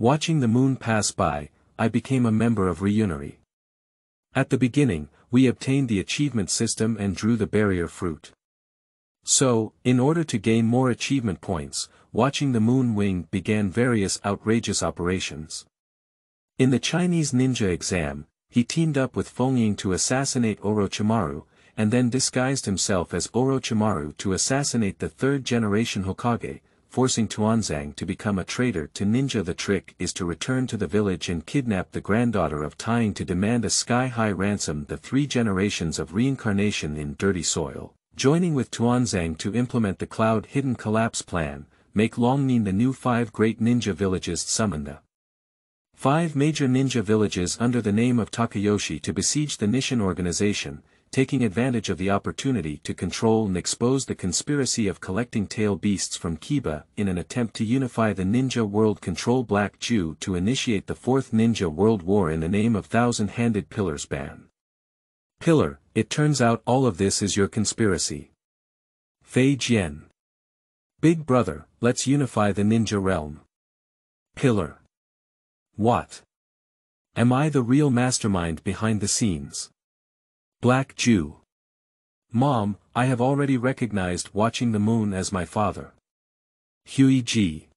Watching the moon pass by, I became a member of Ryunori. At the beginning, we obtained the achievement system and drew the barrier fruit. So, in order to gain more achievement points, watching the moon wing began various outrageous operations. In the Chinese ninja exam, he teamed up with Fengying to assassinate Orochimaru, and then disguised himself as Orochimaru to assassinate the third generation Hokage, forcing Tuanzang to become a traitor to ninja. The trick is to return to the village and kidnap the granddaughter of Tuying to demand a sky-high ransom. The Three Generations of Reincarnation in Dirty Soil, joining with Tuanzang to implement the cloud-hidden collapse plan, make Longnin the new 5 great ninja villages. Summon the 5 major ninja villages under the name of Takayoshi to besiege the Nishin organization, taking advantage of the opportunity to control and expose the conspiracy of collecting tail beasts from Kiba in an attempt to unify the ninja world. Control Black Jue to initiate the 4th Ninja World War in the name of Thousand Handed PillarsBan. Pillar, it turns out all of this is your conspiracy. Fei Jian. Big brother, let's unify the ninja realm. Pillar. What? Am I the real mastermind behind the scenes? Black Jue. Mom, I have already recognized watching the moon as my father. Huiye Ji.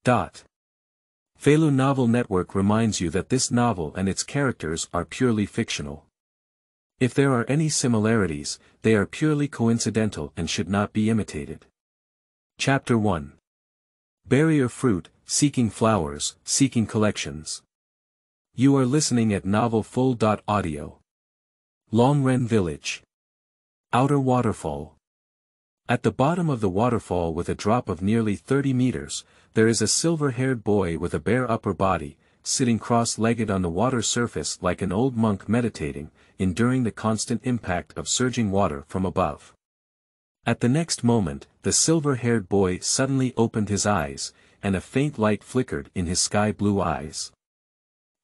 Feilu Novel Network reminds you that this novel and its characters are purely fictional. If there are any similarities, they are purely coincidental and should not be imitated. Chapter 1. Barrier Fruit, Seeking Flowers, Seeking Collections. You are listening at novel FUL.audio. Longnin Village. Outer Waterfall. At the bottom of the waterfall with a drop of nearly 30 meters, there is a silver-haired boy with a bare upper body, sitting cross-legged on the water surface like an old monk meditating, enduring the constant impact of surging water from above. At the next moment, the silver-haired boy suddenly opened his eyes, and a faint light flickered in his sky-blue eyes.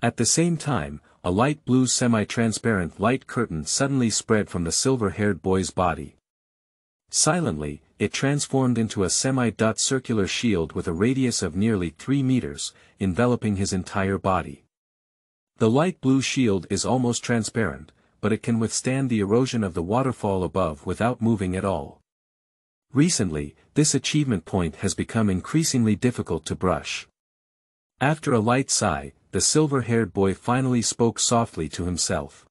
At the same time, a light blue semi-transparent light curtain suddenly spread from the silver-haired boy's body. Silently, it transformed into a semi-circular shield with a radius of nearly 3 meters, enveloping his entire body. The light blue shield is almost transparent, but it can withstand the erosion of the waterfall above without moving at all. Recently, this achievement point has become increasingly difficult to brush. After a light sigh, the silver-haired boy finally spoke softly to himself.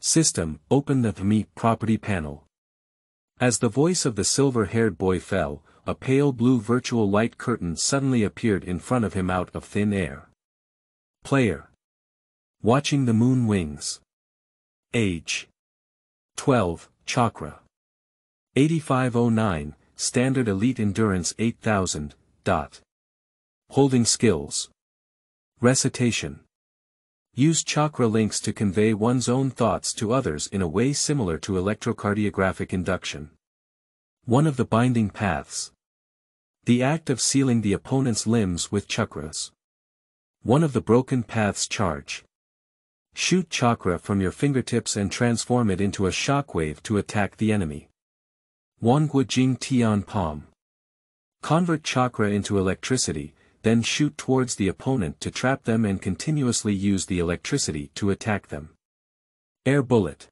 System, open the Me property panel. As the voice of the silver-haired boy fell, a pale blue virtual light curtain suddenly appeared in front of him out of thin air. Player. Watching the moon wings. Age. 12, Chakra. 8509, Standard Elite Endurance 8000. Holding skills. Recitation. Use chakra links to convey one's own thoughts to others in a way similar to electrocardiographic induction. One of the binding paths. The act of sealing the opponent's limbs with chakras. One of the broken paths. Charge. Shoot chakra from your fingertips and transform it into a shockwave to attack the enemy. Wanggu Jing Tian Palm. Convert chakra into electricity, then shoot towards the opponent to trap them and continuously use the electricity to attack them. Air bullet.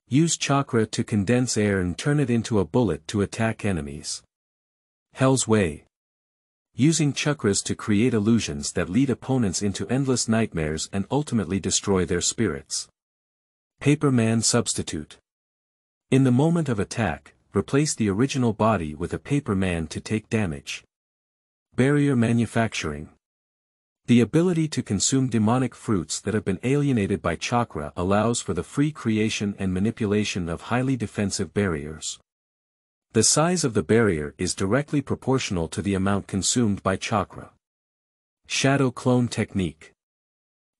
Use chakra to condense air and turn it into a bullet to attack enemies. Hell's Way. Using chakras to create illusions that lead opponents into endless nightmares and ultimately destroy their spirits. Paper Man Substitute. In the moment of attack, replace the original body with a paper man to take damage. Barrier Manufacturing. The ability to consume demonic fruits that have been alienated by chakra allows for the free creation and manipulation of highly defensive barriers. The size of the barrier is directly proportional to the amount consumed by chakra. Shadow Clone Technique.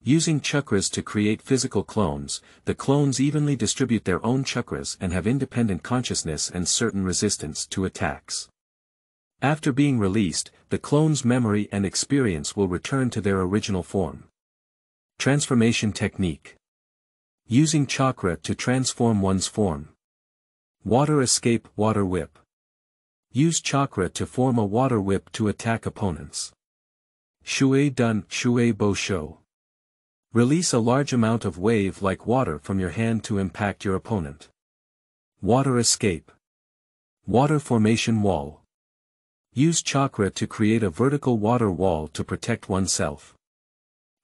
Using chakras to create physical clones, the clones evenly distribute their own chakras and have independent consciousness and certain resistance to attacks. After being released, the clone's memory and experience will return to their original form. Transformation Technique. Using chakra to transform one's form. Water Escape Water Whip. Use chakra to form a water whip to attack opponents. Shui Dun Shui Bo Shou. Release a large amount of wave like water from your hand to impact your opponent. Water escape. Water formation wall. Use chakra to create a vertical water wall to protect oneself.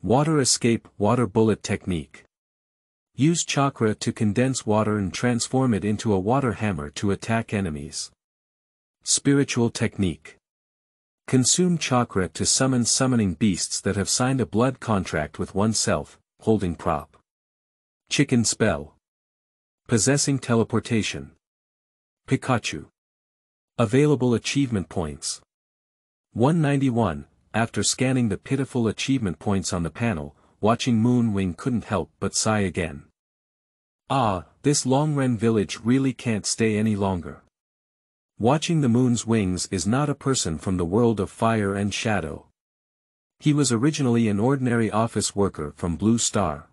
Water escape water bullet technique. Use chakra to condense water and transform it into a water hammer to attack enemies. Spiritual technique. Consume chakra to summon summoning beasts that have signed a blood contract with oneself, holding prop. Chicken spell. Possessing teleportation. Pikachu. Available achievement points. 191. After scanning the pitiful achievement points on the panel, watching Moonwing couldn't help but sigh again. Ah, this Longnin village really can't stay any longer. Watching the moon's wings is not a person from the world of fire and shadow. He was originally an ordinary office worker from Blue Star.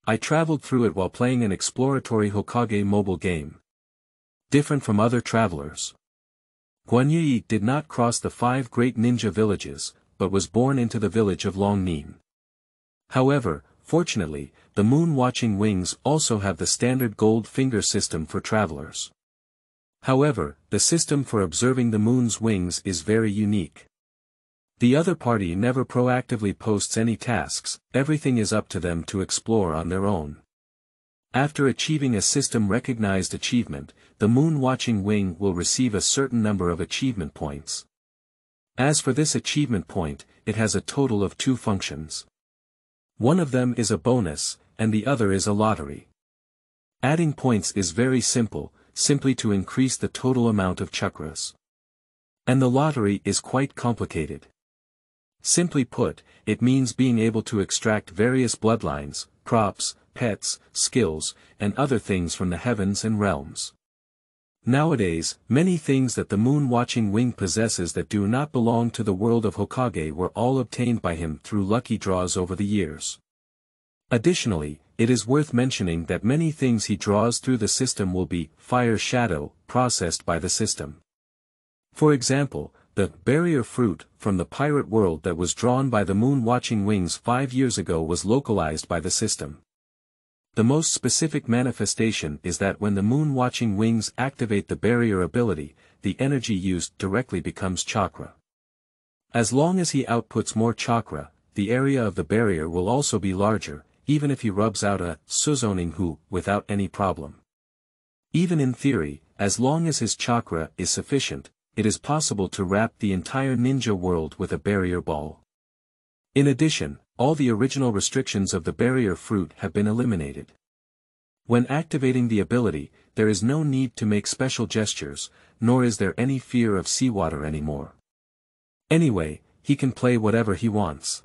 I traveled through it while playing an exploratory Hokage mobile game. Different from other travelers. Huiye Ji did not cross the 5 great ninja villages, but was born into the village of Longnin. However, fortunately, the moon-watching wings also have the standard gold finger system for travelers. However, the system for observing the moon's wings is very unique. The other party never proactively posts any tasks, everything is up to them to explore on their own. After achieving a system-recognized achievement, the moon-watching wing will receive a certain number of achievement points. As for this achievement point, it has a total of 2 functions. One of them is a bonus, and the other is a lottery. Adding points is very simple, simply to increase the total amount of chakras. And the lottery is quite complicated. Simply put, it means being able to extract various bloodlines, props, pets, skills, and other things from the heavens and realms. Nowadays, many things that the moon-watching wing possesses that do not belong to the world of Hokage were all obtained by him through lucky draws over the years. Additionally, it is worth mentioning that many things he draws through the system will be fire shadow processed by the system. For example, the barrier fruit from the pirate world that was drawn by the moon-watching wings 5 years ago was localized by the system. The most specific manifestation is that when the moon-watching wings activate the barrier ability, the energy used directly becomes chakra. As long as he outputs more chakra, the area of the barrier will also be larger, even if he rubs out a Suzoning Hu without any problem. Even in theory, as long as his chakra is sufficient, it is possible to wrap the entire ninja world with a barrier ball. In addition, all the original restrictions of the barrier fruit have been eliminated. When activating the ability, there is no need to make special gestures, nor is there any fear of seawater anymore. Anyway, he can play whatever he wants.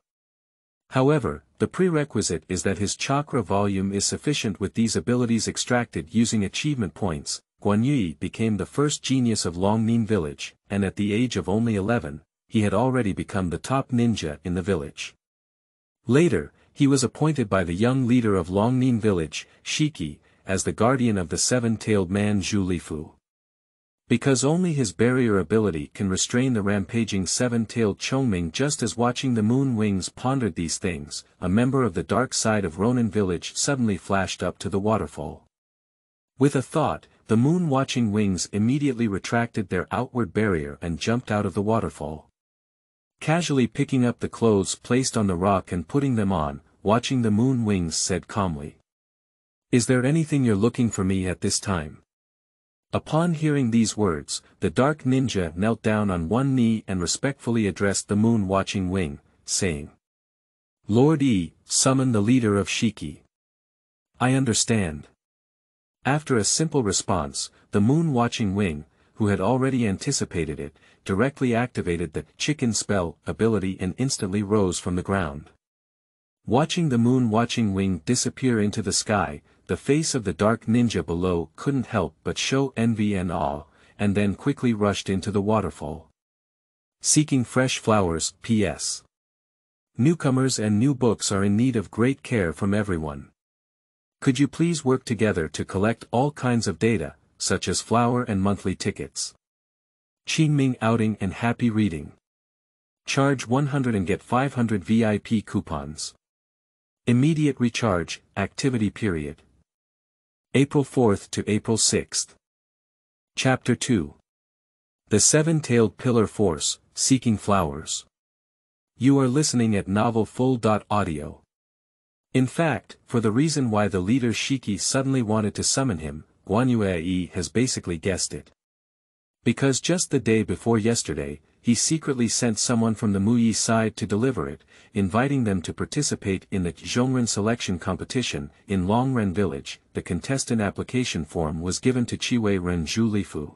However, the prerequisite is that his chakra volume is sufficient. With these abilities extracted using achievement points, Huiye Ji became the first genius of Longnin village, and at the age of only 11, he had already become the top ninja in the village. Later, he was appointed by the young leader of Longnin village, Shiki, as the guardian of the 7-tailed man Zhu Lifu. Because only his barrier ability can restrain the rampaging 7-tailed Chongming. Just as watching the moon wings pondered these things, a member of the dark side of Ronin village suddenly flashed up to the waterfall. With a thought, the moon-watching wings immediately retracted their outward barrier and jumped out of the waterfall. Casually picking up the clothes placed on the rock and putting them on, watching the moon wings said calmly, "Is there anything you're looking for me at this time?" Upon hearing these words, the dark ninja knelt down on one knee and respectfully addressed the moon-watching wing, saying, "Lord-E, summon the leader of Shiki." "I understand." After a simple response, the moon-watching wing, who had already anticipated it, directly activated the chicken spell ability and instantly rose from the ground. Watching the moon-watching wing disappear into the sky, the face of the dark ninja below couldn't help but show envy and awe, and then quickly rushed into the waterfall. Seeking fresh flowers. P.S. Newcomers and new books are in need of great care from everyone. Could you please work together to collect all kinds of data, such as flower and monthly tickets? Qingming outing and happy reading. Charge 100 and get 500 VIP coupons. Immediate recharge, activity period. April 4th to April 6th. Chapter 2. The Seven-Tailed Pillar Force, Seeking Flowers. You are listening at novel FUL.audio. In fact, for the reason why the leader Shiki suddenly wanted to summon him, Huiye has basically guessed it. Because just the day before yesterday, he secretly sent someone from the Muyi side to deliver it, inviting them to participate in the Zhongren selection competition in Longnin village. The contestant application form was given to Chiwei Ren Zhulifu.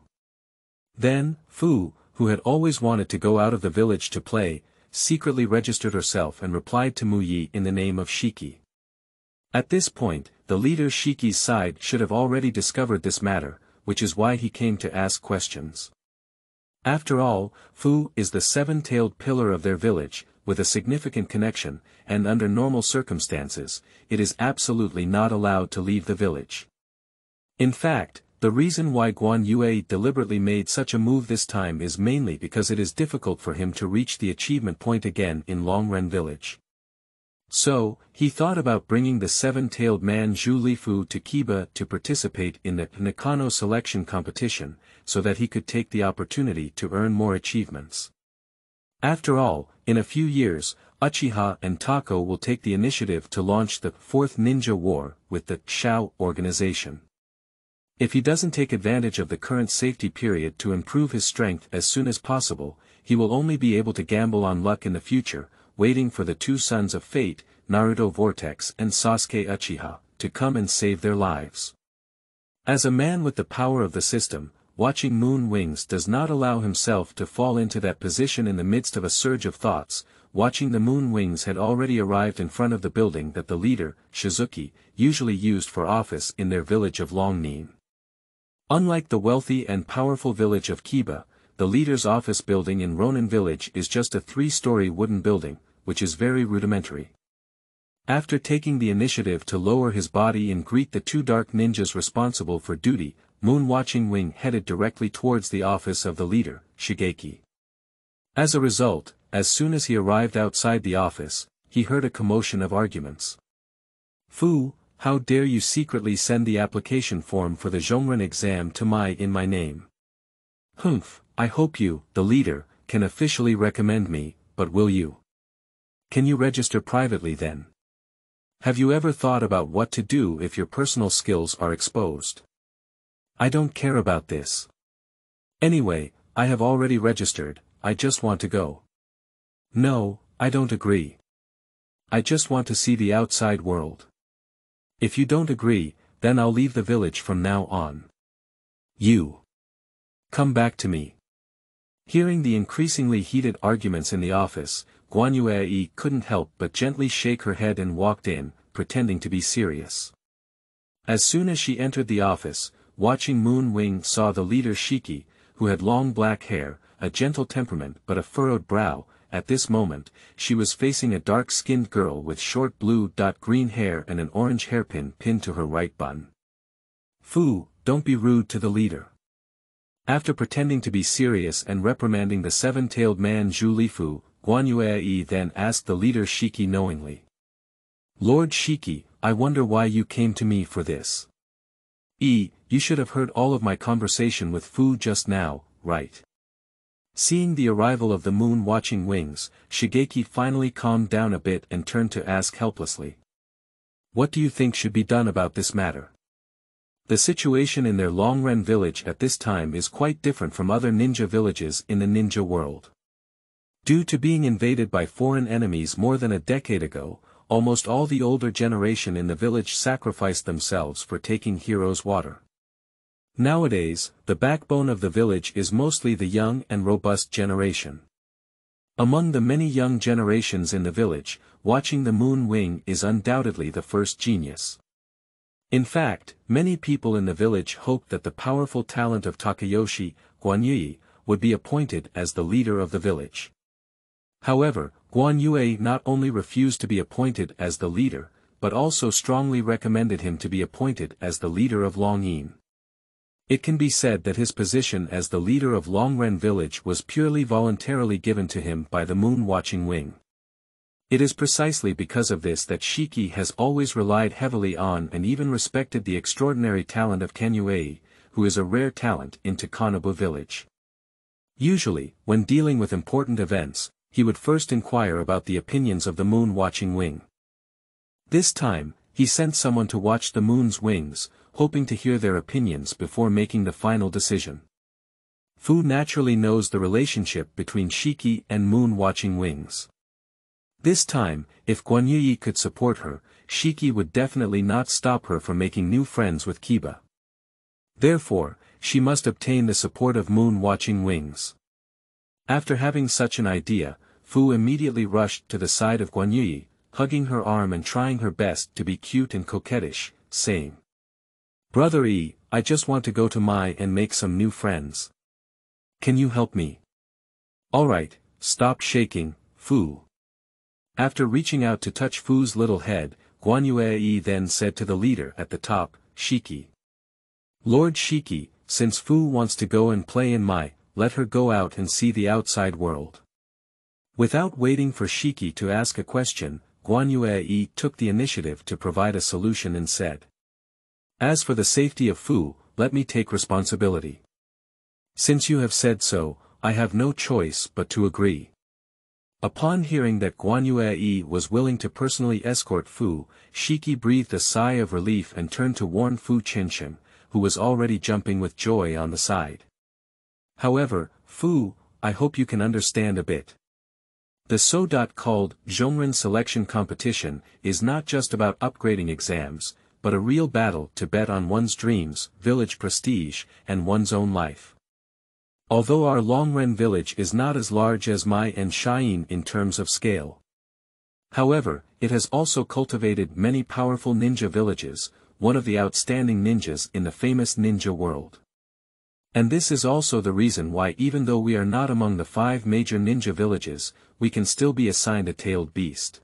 Then, Fu, who had always wanted to go out of the village to play, secretly registered herself and replied to Muyi in the name of Shiki. At this point, the leader Shiki's side should have already discovered this matter, which is why he came to ask questions. After all, Fu is the seven-tailed pillar of their village, with a significant connection, and under normal circumstances, it is absolutely not allowed to leave the village. In fact, the reason why Huiye deliberately made such a move this time is mainly because it is difficult for him to reach the achievement point again in Longnin village. So, he thought about bringing the seven-tailed man Zhu Lifu to Kiba to participate in the Nakano selection competition, so that he could take the opportunity to earn more achievements. After all, in a few years, Uchiha and Tako will take the initiative to launch the Fourth Ninja War with the Shao organization. If he doesn't take advantage of the current safety period to improve his strength as soon as possible, he will only be able to gamble on luck in the future, waiting for the two sons of fate, Naruto Vortex and Sasuke Uchiha, to come and save their lives. As a man with the power of the system, watching Moon Wings does not allow himself to fall into that position in the midst of a surge of thoughts. Watching the Moon Wings had already arrived in front of the building that the leader, Shizuki, usually used for office in their village of Longnin. Unlike the wealthy and powerful village of Kiba, the leader's office building in Ronin village is just a 3-story wooden building, which is very rudimentary. After taking the initiative to lower his body and greet the two dark ninjas responsible for duty, Moon Watching Wing headed directly towards the office of the leader, Shigeki. As a result, as soon as he arrived outside the office, he heard a commotion of arguments. Fu, how dare you secretly send the application form for the Zhongren exam to in my name? Humph, I hope you, the leader, can officially recommend me, but will you? Can you register privately then? Have you ever thought about what to do if your personal skills are exposed? I don't care about this. Anyway, I have already registered, I just want to go. No, I don't agree. I just want to see the outside world. If you don't agree, then I'll leave the village from now on. You. Come back to me. Hearing the increasingly heated arguments in the office, Huiye couldn't help but gently shake her head and walked in, pretending to be serious. As soon as she entered the office, Watching Moon Wing saw the leader Shiki, who had long black hair, a gentle temperament but a furrowed brow. At this moment, she was facing a dark-skinned girl with short blue-green hair and an orange hairpin pinned to her right bun. Fu, don't be rude to the leader. After pretending to be serious and reprimanding the seven-tailed man Zhu Lifu, Huiye then asked the leader Shiki knowingly. Lord Shiki, I wonder why you came to me for this. You should have heard all of my conversation with Fu just now, right? Seeing the arrival of the Moon Watching Wings, Shigeki finally calmed down a bit and turned to ask helplessly. What do you think should be done about this matter? The situation in their Longnin village at this time is quite different from other ninja villages in the ninja world. Due to being invaded by foreign enemies more than a decade ago, almost all the older generation in the village sacrificed themselves for taking heroes' water. Nowadays, the backbone of the village is mostly the young and robust generation. Among the many young generations in the village, Watching the Moon Wing is undoubtedly the first genius. In fact, many people in the village hoped that the powerful talent of Takayoshi, Huiye, would be appointed as the leader of the village. However, Huiye not only refused to be appointed as the leader, but also strongly recommended him to be appointed as the leader of Longnin. It can be said that his position as the leader of Longnin village was purely voluntarily given to him by the moon-watching wing. It is precisely because of this that Shiki has always relied heavily on and even respected the extraordinary talent of Kanjiro, who is a rare talent in Takanobu village. Usually, when dealing with important events, he would first inquire about the opinions of the moon-watching wing. This time, he sent someone to watch the moon's wings, hoping to hear their opinions before making the final decision. Fu naturally knows the relationship between Shiki and moon-watching wings. This time, if Huiye could support her, Shiki would definitely not stop her from making new friends with Kiba. Therefore, she must obtain the support of moon-watching wings. After having such an idea, Fu immediately rushed to the side of Huiye, hugging her arm and trying her best to be cute and coquettish, saying, "Brother E, I just want to go to Mai and make some new friends. Can you help me?" "Alright, stop shaking, Fu." After reaching out to touch Fu's little head, Huiye then said to the leader at the top, "Shiki. Lord Shiki, since Fu wants to go and play in Mai, let her go out and see the outside world." Without waiting for Shiki to ask a question, Huiye took the initiative to provide a solution and said, "As for the safety of Fu, let me take responsibility. Since you have said so, I have no choice but to agree." Upon hearing that Huiye was willing to personally escort Fu, Shiki breathed a sigh of relief and turned to warn Fu Qinshan, who was already jumping with joy on the side. "However, Fu, I hope you can understand a bit. The so-called Zhongren selection competition is not just about upgrading exams, but a real battle to bet on one's dreams, village prestige, and one's own life. Although our Longren village is not as large as Mai and Xiayin in terms of scale. However, it has also cultivated many powerful ninja villages, one of the outstanding ninjas in the famous ninja world. And this is also the reason why even though we are not among the 5 major ninja villages, we can still be assigned a tailed beast.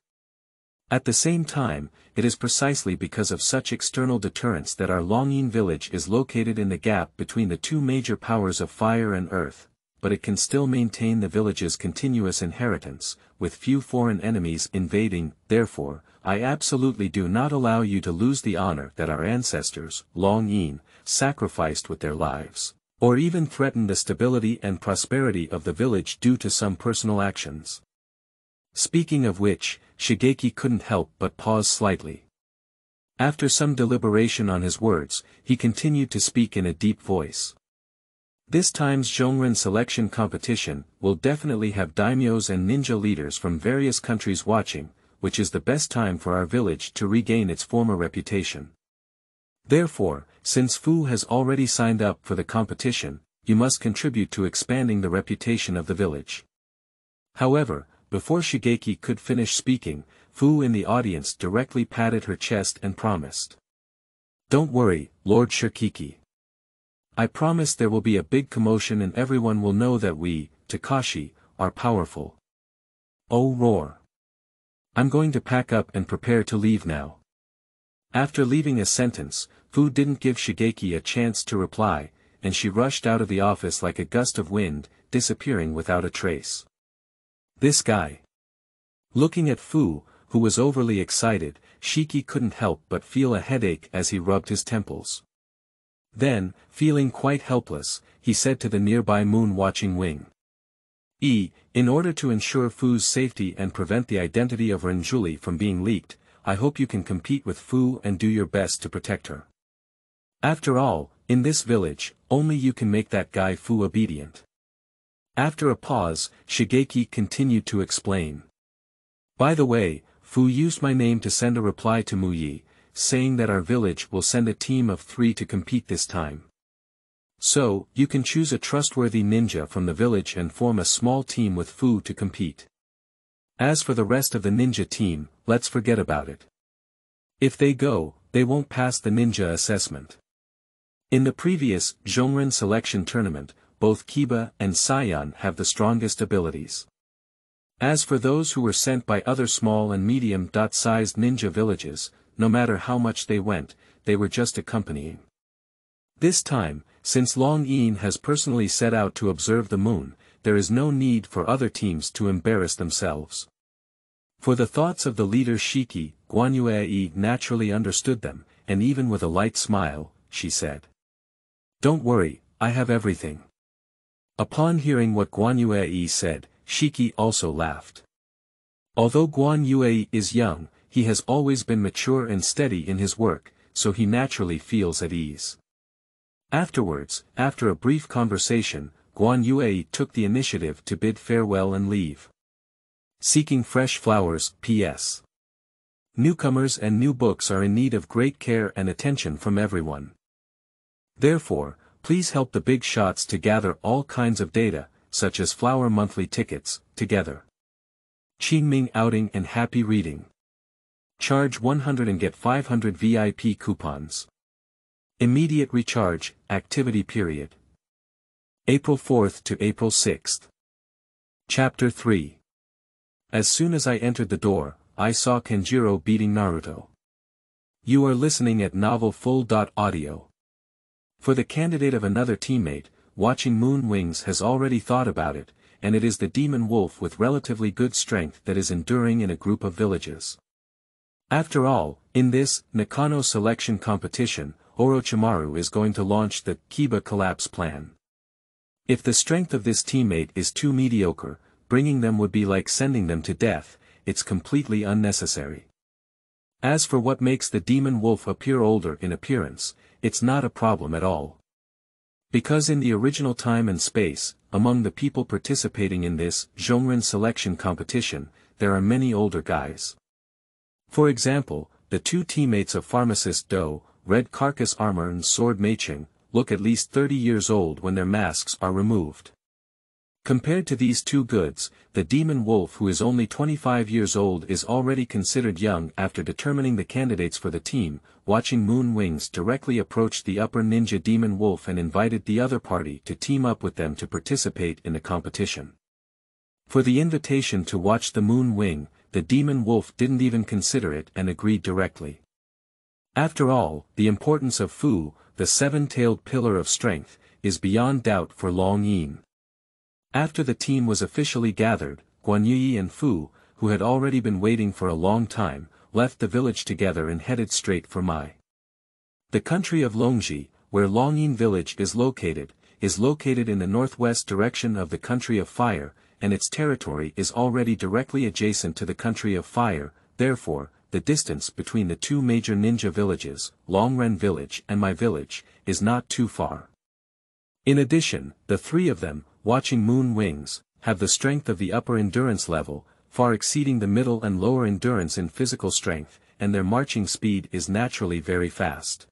At the same time, it is precisely because of such external deterrence that our Longnin village is located in the gap between the 2 major powers of fire and earth, but it can still maintain the village's continuous inheritance, with few foreign enemies invading. Therefore, I absolutely do not allow you to lose the honor that our ancestors, Longnin, sacrificed with their lives, or even threaten the stability and prosperity of the village due to some personal actions. Speaking of which, Shigeki couldn't help but pause slightly. After some deliberation on his words, he continued to speak in a deep voice. This time's Zhongren selection competition will definitely have daimyos and ninja leaders from various countries watching, which is the best time for our village to regain its former reputation. Therefore, since Fu has already signed up for the competition, you must contribute to expanding the reputation of the village. However, before Shigeki could finish speaking, Fu in the audience directly patted her chest and promised. "Don't worry, Lord Shikiki. I promise there will be a big commotion and everyone will know that we, Takashi, are powerful." Oh roar. I'm going to pack up and prepare to leave now. After leaving a sentence, Fu didn't give Shigeki a chance to reply, and she rushed out of the office like a gust of wind, disappearing without a trace. This guy. Looking at Fu, who was overly excited, Shiki couldn't help but feel a headache as he rubbed his temples. Then, feeling quite helpless, he said to the nearby moon-watching wing. In order to ensure Fu's safety and prevent the identity of Renjuli from being leaked, I hope you can compete with Fu and do your best to protect her. After all, in this village, only you can make that guy Fu obedient. After a pause, Shigeki continued to explain. By the way, Fu used my name to send a reply to Muyi, saying that our village will send a team of 3 to compete this time. So, you can choose a trustworthy ninja from the village and form a small team with Fu to compete. As for the rest of the ninja team, let's forget about it. If they go, they won't pass the ninja assessment. In the previous Zhongren selection tournament, both Kiba and Saiyan have the strongest abilities. As for those who were sent by other small and medium-sized ninja villages, no matter how much they went, they were just accompanying. This time, since Longnin has personally set out to observe the moon, there is no need for other teams to embarrass themselves. For the thoughts of the leader Shiki, Huiye naturally understood them, and even with a light smile, she said. Don't worry, I have everything. Upon hearing what Huiye said, Shiki also laughed. Although Huiye is young, he has always been mature and steady in his work, so he naturally feels at ease. Afterwards, after a brief conversation, Huiye took the initiative to bid farewell and leave. Seeking fresh flowers, P.S. Newcomers and new books are in need of great care and attention from everyone. Therefore, please help the big shots to gather all kinds of data, such as flower monthly tickets, together. Qingming outing and happy reading. Charge 100 and get 500 VIP coupons. Immediate recharge, activity period. April 4th to April 6th. Chapter 3. As soon as I entered the door, I saw Kanjiro beating Naruto. You are listening at novel FUL.audio. For the candidate of another teammate, watching Moon Wings has already thought about it, and it is the demon wolf with relatively good strength that is enduring in a group of villages. After all, in this Nakano selection competition, Orochimaru is going to launch the Kiba collapse plan. If the strength of this teammate is too mediocre, bringing them would be like sending them to death, it's completely unnecessary. As for what makes the demon wolf appear older in appearance, it's not a problem at all. Because in the original time and space, among the people participating in this Zhongren selection competition, there are many older guys. For example, the two teammates of pharmacist Do, red carcass armor and sword Meiching, look at least 30 years old when their masks are removed. Compared to these two goods, the demon wolf who is only 25 years old is already considered young. After determining the candidates for the team, watching Moon Wings directly approached the upper ninja demon wolf and invited the other party to team up with them to participate in the competition. For the invitation to watch the Moon Wing, the demon wolf didn't even consider it and agreed directly. After all, the importance of Fu, the seven-tailed pillar of strength, is beyond doubt for Longnin. After the team was officially gathered, Huiye and Fu, who had already been waiting for a long time, left the village together and headed straight for the country of Longji, where Longnin village is located in the northwest direction of the country of fire, and its territory is already directly adjacent to the country of fire. Therefore, the distance between the two major ninja villages, Longren village and my village, is not too far. In addition, the three of them, watching Moon Wings, have the strength of the upper endurance level, far exceeding the middle and lower endurance in physical strength, and their marching speed is naturally very fast.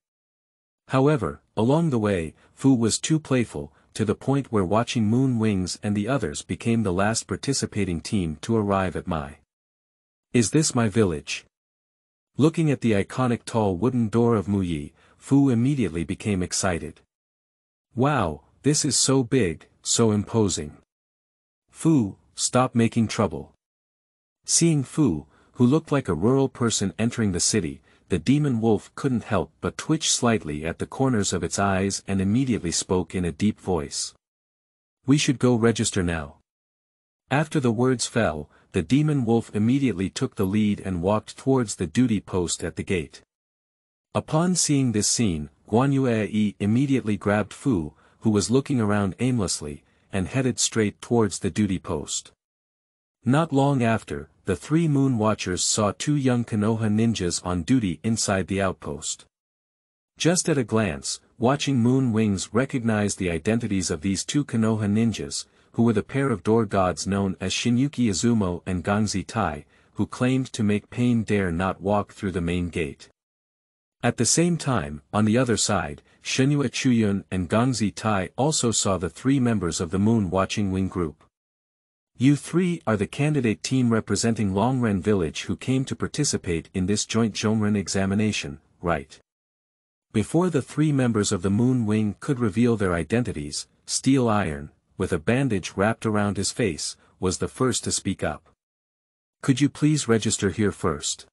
However, along the way, Fu was too playful, to the point where watching Moon Wings and the others became the last participating team to arrive at Is this my village? Looking at the iconic tall wooden door of Muyi, Fu immediately became excited. Wow, this is so big, so imposing. Fu, stop making trouble. Seeing Fu, who looked like a rural person entering the city, the demon wolf couldn't help but twitch slightly at the corners of its eyes and immediately spoke in a deep voice. We should go register now. After the words fell, the demon wolf immediately took the lead and walked towards the duty post at the gate. Upon seeing this scene, Huiye immediately grabbed Fu, who was looking around aimlessly, and headed straight towards the duty post. Not long after, the three Moon Watchers saw two young Konoha ninjas on duty inside the outpost. Just at a glance, watching Moon Wings recognized the identities of these two Konoha ninjas, who were the pair of door gods known as Shinyuki Izumo and ninjaThe, who claimed to make Pain dare not walk through the main gate. At the same time, on the other side, Shenhua Chuyun and ninjaThe also saw the three members of the Moon Watching Wing group. You three are the candidate team representing Longren village who came to participate in this joint Zhongren examination, right? Before the three members of the Moon Wing could reveal their identities, Steel Iron, with a bandage wrapped around his face, was the first to speak up. Could you please register here first?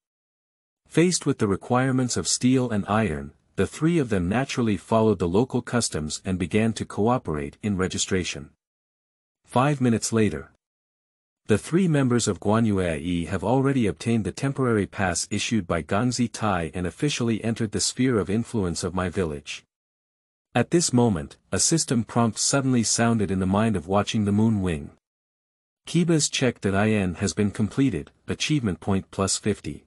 Faced with the requirements of Steel and Iron, the three of them naturally followed the local customs and began to cooperate in registration. 5 minutes later. The three members of Huiye have already obtained the temporary pass issued by ninjaThe and officially entered the sphere of influence of my village. At this moment, a system prompt suddenly sounded in the mind of watching the moon wing. Kiba's check that IN has been completed, achievement point plus 50.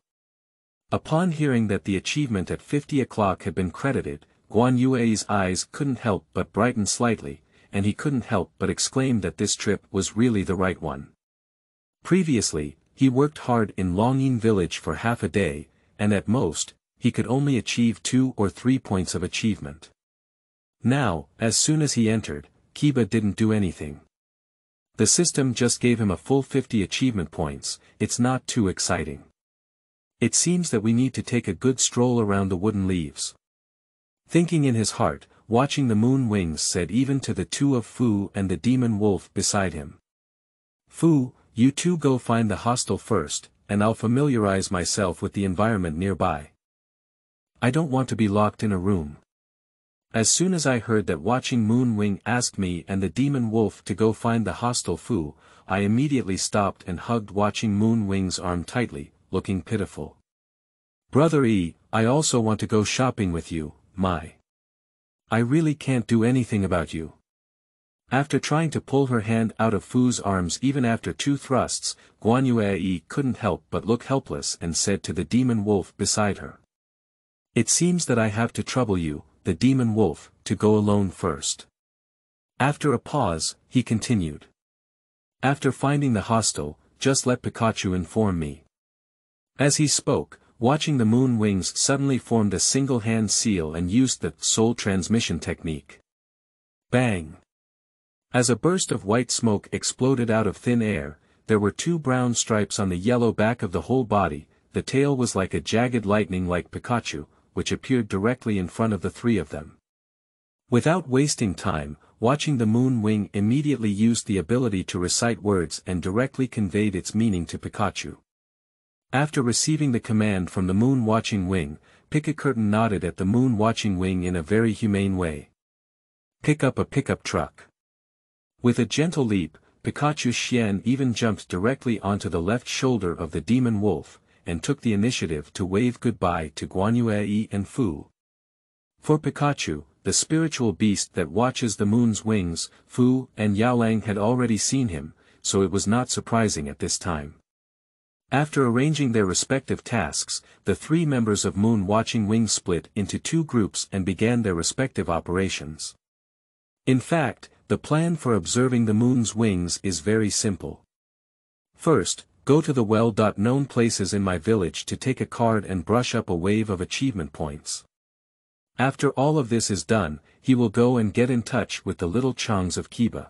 Upon hearing that the achievement at 50 o'clock had been credited, Huiye's eyes couldn't help but brighten slightly, and he couldn't help but exclaim that this trip was really the right one. Previously, he worked hard in Longnin village for half a day, and at most, he could only achieve 2 or 3 points of achievement. Now, as soon as he entered, Kiba didn't do anything. The system just gave him a full 50 achievement points. It's not too exciting. It seems that we need to take a good stroll around the wooden leaves. Thinking in his heart, watching the moon wings said even to the two of Fu and the demon wolf beside him. Fu, you two go find the hostel first, and I'll familiarize myself with the environment nearby. I don't want to be locked in a room. As soon as I heard that watching Moon Wing asked me and the demon wolf to go find the hostile Fu, I immediately stopped and hugged watching Moon Wing's arm tightly, looking pitiful. Brother E, I also want to go shopping with you, my. I really can't do anything about you. After trying to pull her hand out of Fu's arms even after 2 thrusts, Huiye couldn't help but look helpless and said to the demon wolf beside her. It seems that I have to trouble you, the demon wolf, to go alone first. After a pause, he continued. After finding the hostel, just let Pikachu inform me. As he spoke, watching the moon wings suddenly formed a single hand seal and used the soul transmission technique. Bang! As a burst of white smoke exploded out of thin air, there were 2 brown stripes on the yellow back of the whole body. The tail was like a jagged lightning like Pikachu, which appeared directly in front of the 3 of them. Without wasting time, watching the moon wing immediately used the ability to recite words and directly conveyed its meaning to Pikachu. After receiving the command from the moon watching wing, Pikachu nodded at the moon watching wing in a very humane way. Pick up a pickup truck. With a gentle leap, Pikachu Xian even jumped directly onto the left shoulder of the demon wolf, and took the initiative to wave goodbye to Huiye and Fu. For Pikachu, the spiritual beast that watches the moon's wings, Fu and Yaolang had already seen him, so it was not surprising at this time. After arranging their respective tasks, the 3 members of Moon Watching Wing split into 2 groups and began their respective operations. In fact, the plan for observing the moon's wings is very simple. First, go to the well-known places in my village to take a card and brush up a wave of achievement points. After all of this is done, he will go and get in touch with the little Chongs of Kiba.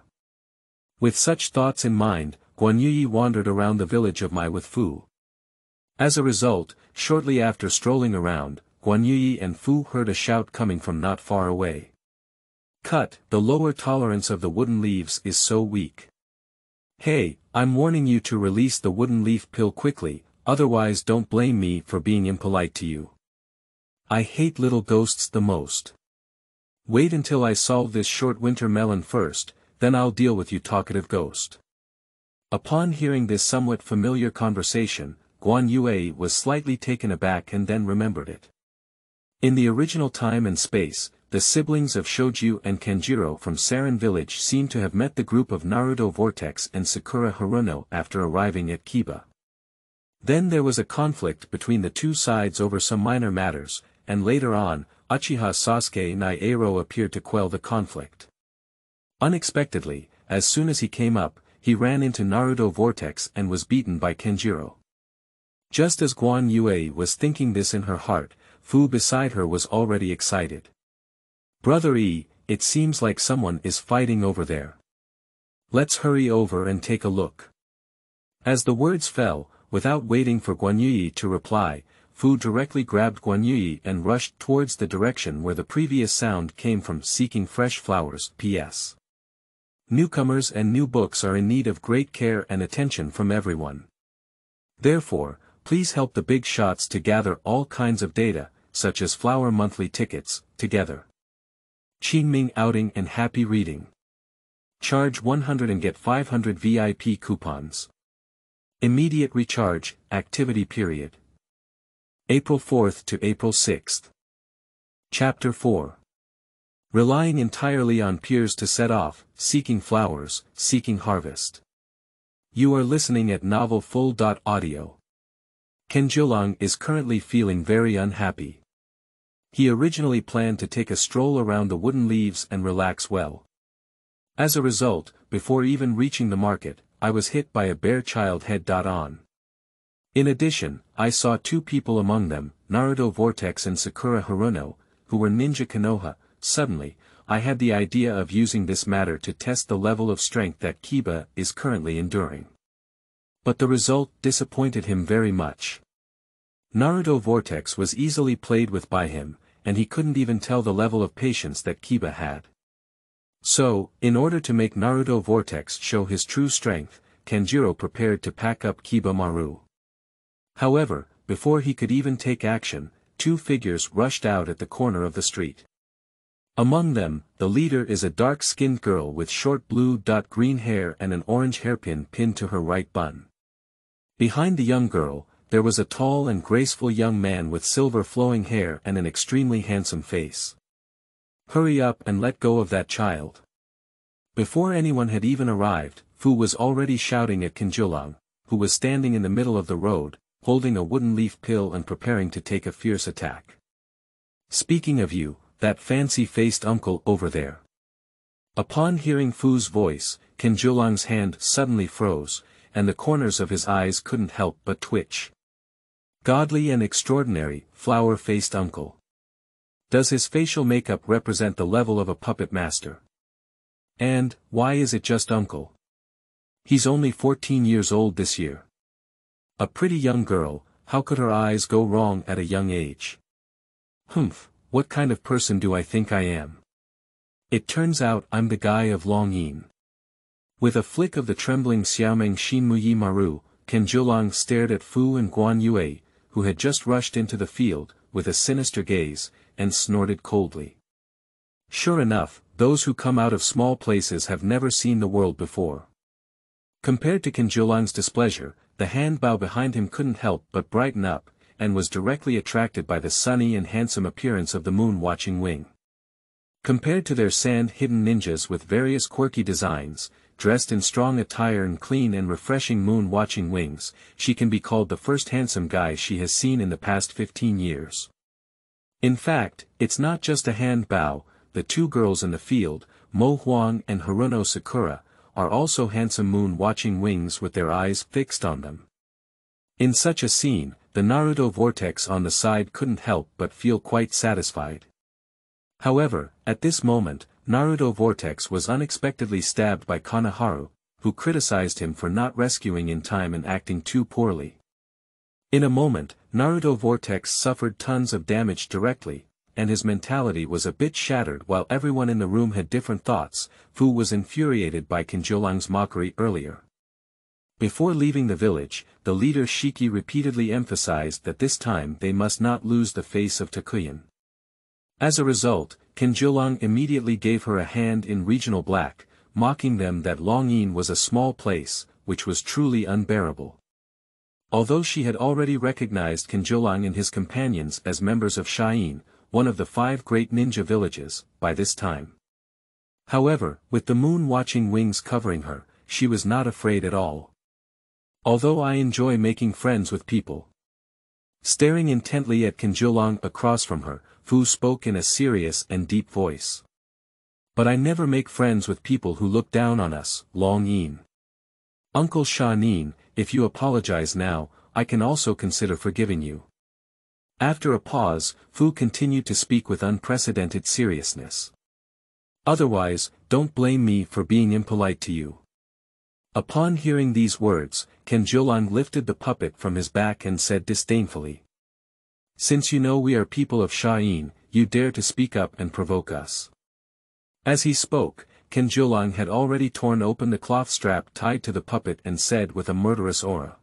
With such thoughts in mind, Huiye wandered around the village of Mai with Fu. As a result, shortly after strolling around, Huiye and Fu heard a shout coming from not far away. Cut, the lower tolerance of the wooden leaves is so weak. Hey, I'm warning you to release the wooden leaf pill quickly, otherwise don't blame me for being impolite to you. I hate little ghosts the most. Wait until I solve this short winter melon first, then I'll deal with you talkative ghost. Upon hearing this somewhat familiar conversation, Huiye was slightly taken aback and then remembered it. In the original time and space, the siblings of Shoju and Kanjiro from Saren village seem to have met the group of Naruto Vortex and Sakura Haruno after arriving at Kiba. Then there was a conflict between the 2 sides over some minor matters, and later on, Uchiha Sasuke Nairo appeared to quell the conflict. Unexpectedly, as soon as he came up, he ran into Naruto Vortex and was beaten by Kanjiro. Just as Huiye was thinking this in her heart, Fu beside her was already excited. Brother E, it seems like someone is fighting over there. Let's hurry over and take a look. As the words fell, without waiting for Huiye to reply, Fu directly grabbed Huiye and rushed towards the direction where the previous sound came from, seeking fresh flowers. P.S. Newcomers and new books are in need of great care and attention from everyone. Therefore, please help the big shots to gather all kinds of data, such as flower monthly tickets, together. Qingming outing and happy reading. Charge 100 and get 500 VIP coupons. Immediate recharge, activity period. April 4th to April 6th. Chapter 4. Relying entirely on peers to set off, seeking flowers, seeking harvest. You are listening at novel FUL.audio. Kanjiro is currently feeling very unhappy. He originally planned to take a stroll around the wooden leaves and relax well. As a result, before even reaching the market, I was hit by a bare child head on. In addition, I saw two people among them, Naruto Vortex and Sakura Haruno, who were ninja Konoha. Suddenly, I had the idea of using this matter to test the level of strength that Kiba is currently enduring. But the result disappointed him very much. Naruto Vortex was easily played with by him, and he couldn't even tell the level of patience that Kiba had. So, in order to make Naruto Vortex show his true strength, Kanjiro prepared to pack up Kiba Maru. However, before he could even take action, two figures rushed out at the corner of the street. Among them, the leader is a dark-skinned girl with short blue-green hair and an orange hairpin pinned to her right bun. Behind the young girl, there was a tall and graceful young man with silver flowing hair and an extremely handsome face. Hurry up and let go of that child. Before anyone had even arrived, Fu was already shouting at Kanjiro, who was standing in the middle of the road, holding a wooden leaf pill and preparing to take a fierce attack. Speaking of you, that fancy-faced uncle over there. Upon hearing Fu's voice, Kanjiro's hand suddenly froze, and the corners of his eyes couldn't help but twitch. Godly and extraordinary, flower-faced uncle. Does his facial makeup represent the level of a puppet master? And, why is it just uncle? He's only 14 years old this year. A pretty young girl, how could her eyes go wrong at a young age? Humph, what kind of person do I think I am? It turns out I'm the guy of Longnin. With a flick of the trembling Xiaomeng Shinmuyi Maru, Kanjiro stared at Fu and Guan Yue, who had just rushed into the field, with a sinister gaze, and snorted coldly. Sure enough, those who come out of small places have never seen the world before. Compared to Kanjiro's displeasure, the handbao behind him couldn't help but brighten up, and was directly attracted by the sunny and handsome appearance of the moon-watching wing. Compared to their sand-hidden ninjas with various quirky designs, dressed in strong attire and clean and refreshing moon-watching wings, she can be called the first handsome guy she has seen in the past 15 years. In fact, it's not just a handbao, the two girls in the field, Mo Huang and Haruno Sakura, are also handsome moon-watching wings with their eyes fixed on them. In such a scene, the Naruto Vortex on the side couldn't help but feel quite satisfied. However, at this moment, Naruto Vortex was unexpectedly stabbed by Konoharu, who criticized him for not rescuing in time and acting too poorly. In a moment, Naruto Vortex suffered tons of damage directly, and his mentality was a bit shattered. While everyone in the room had different thoughts, Fu was infuriated by Kanjiro's mockery earlier. Before leaving the village, the leader Shiki repeatedly emphasized that this time they must not lose the face of Takuyan. As a result, Kanjiro immediately gave her a hand in regional black, mocking them that Longnin was a small place, which was truly unbearable. Although she had already recognized Kanjiro and his companions as members of Sha'in, one of the 5 great ninja villages, by this time. However, with the moon-watching wings covering her, she was not afraid at all. Although I enjoy making friends with people. Staring intently at Kanjiro across from her, Fu spoke in a serious and deep voice. But I never make friends with people who look down on us, Longnin. Uncle Sha'in, if you apologize now, I can also consider forgiving you. After a pause, Fu continued to speak with unprecedented seriousness. Otherwise, don't blame me for being impolite to you. Upon hearing these words, Kanjiro lifted the puppet from his back and said disdainfully. Since you know we are people of Sha'in, you dare to speak up and provoke us. As he spoke, Kanjiro had already torn open the cloth strap tied to the puppet and said with a murderous aura.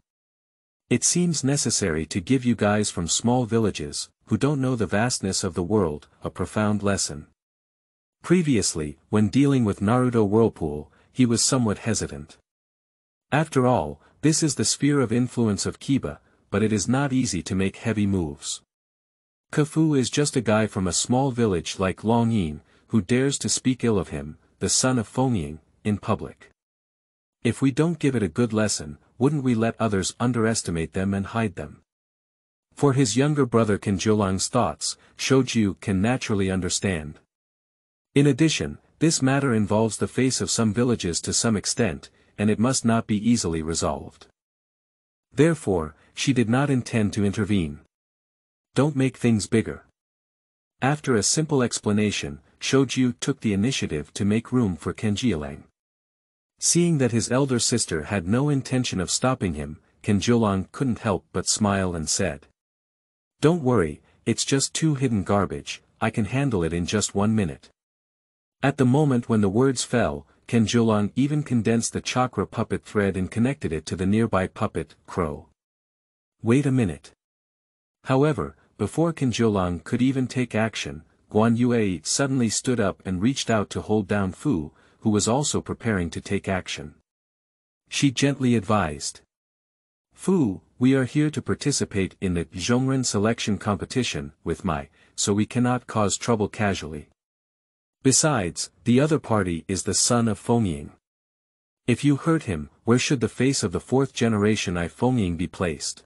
It seems necessary to give you guys from small villages, who don't know the vastness of the world, a profound lesson. Previously, when dealing with Naruto Whirlpool, he was somewhat hesitant. After all, this is the sphere of influence of Kiba, but it is not easy to make heavy moves. Kafu is just a guy from a small village like Longnin, who dares to speak ill of him, the son of Fengying, in public. If we don't give it a good lesson, wouldn't we let others underestimate them and hide them? For his younger brother Kanjirong's thoughts, Shoju can naturally understand. In addition, this matter involves the face of some villages to some extent, and it must not be easily resolved. Therefore, she did not intend to intervene. Don't make things bigger. After a simple explanation, Shoju took the initiative to make room for Kanjirong. Seeing that his elder sister had no intention of stopping him, Kanjirong couldn't help but smile and said, "Don't worry, it's just two hidden garbage, I can handle it in just 1 minute." At the moment when the words fell, Kanjirong even condensed the chakra puppet thread and connected it to the nearby puppet, Crow. Wait a minute. However, before Kanjirong could even take action, Huiye Ji suddenly stood up and reached out to hold down Fu, who was also preparing to take action. She gently advised, "Fu, we are here to participate in the Zhongren selection competition with so we cannot cause trouble casually. Besides, the other party is the son of Fengying. If you hurt him, where should the face of the fourth generation of Fengying be placed?"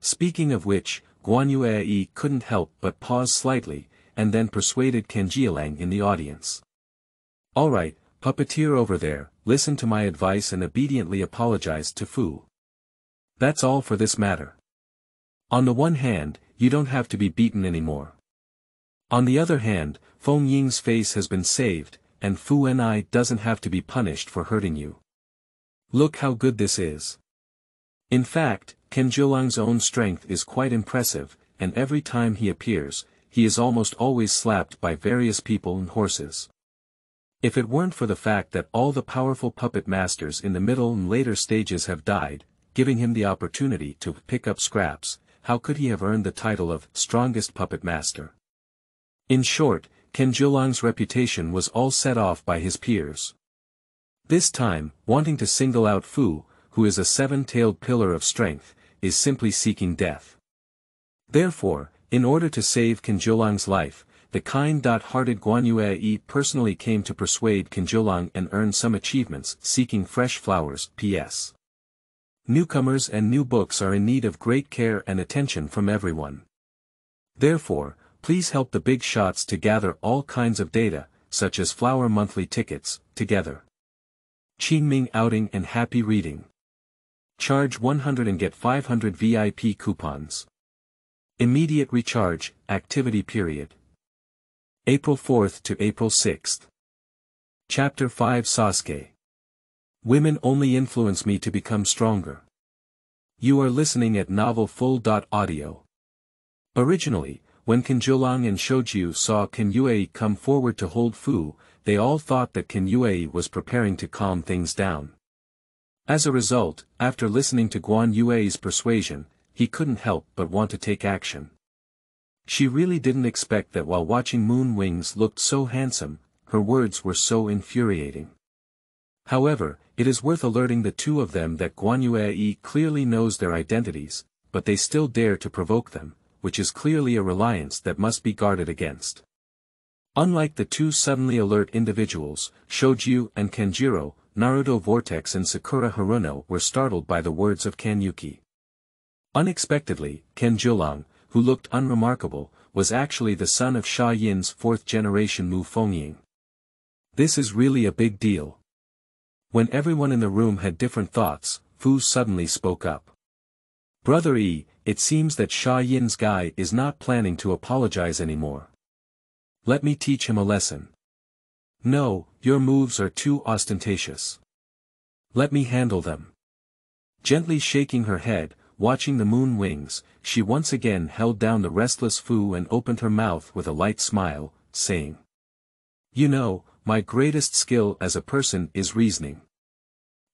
Speaking of which, Huiye Ji couldn't help but pause slightly, and then persuaded Kanjirong in the audience. "Alright, puppeteer over there, listen to my advice and obediently apologize to Fu. That's all for this matter. On the one hand, you don't have to be beaten anymore. On the other hand, Fengying's face has been saved, and Fu and I doesn't have to be punished for hurting you. Look how good this is." In fact, Kanjirong's own strength is quite impressive, and every time he appears, he is almost always slapped by various people and horses. If it weren't for the fact that all the powerful puppet masters in the middle and later stages have died, giving him the opportunity to pick up scraps, how could he have earned the title of strongest puppet master? In short, Kanjirong's reputation was all set off by his peers. This time, wanting to single out Fu, who is a seven-tailed pillar of strength, is simply seeking death. Therefore, in order to save Kanjirong's life, the kind-hearted Huiye Ji personally came to persuade Kanjirong and earn some achievements seeking fresh flowers. P.S. Newcomers and new books are in need of great care and attention from everyone. Therefore, please help the big shots to gather all kinds of data, such as flower monthly tickets, together. Qingming outing and happy reading. Charge 100 and get 500 VIP coupons. Immediate recharge, activity period. April 4th to April 6th. Chapter 5 Sasuke. Women only influence me to become stronger. You are listening at novel FUL.audio. Originally, when Kanjirong and Shoju saw Huiye Ji come forward to hold Fu, they all thought that Huiye Ji was preparing to calm things down. As a result, after listening to Huiye Ji's persuasion, he couldn't help but want to take action. She really didn't expect that while watching Moon Wings looked so handsome, her words were so infuriating. However, it is worth alerting the two of them that Huiye Ji clearly knows their identities, but they still dare to provoke them, which is clearly a reliance that must be guarded against. Unlike the two suddenly alert individuals, Shoju and Kanjiro, Naruto Vortex and Sakura Haruno were startled by the words of Kanyuki. Unexpectedly, Kanjirong, who looked unremarkable, was actually the son of Sha Yin's fourth-generation Mu Fengying. This is really a big deal. When everyone in the room had different thoughts, Fu suddenly spoke up. "Brother E, it seems that Sha Yin's guy is not planning to apologize anymore. Let me teach him a lesson." "No, your moves are too ostentatious. Let me handle them." Gently shaking her head, watching the Moon Wings, she once again held down the restless Fu and opened her mouth with a light smile, saying, "You know, my greatest skill as a person is reasoning.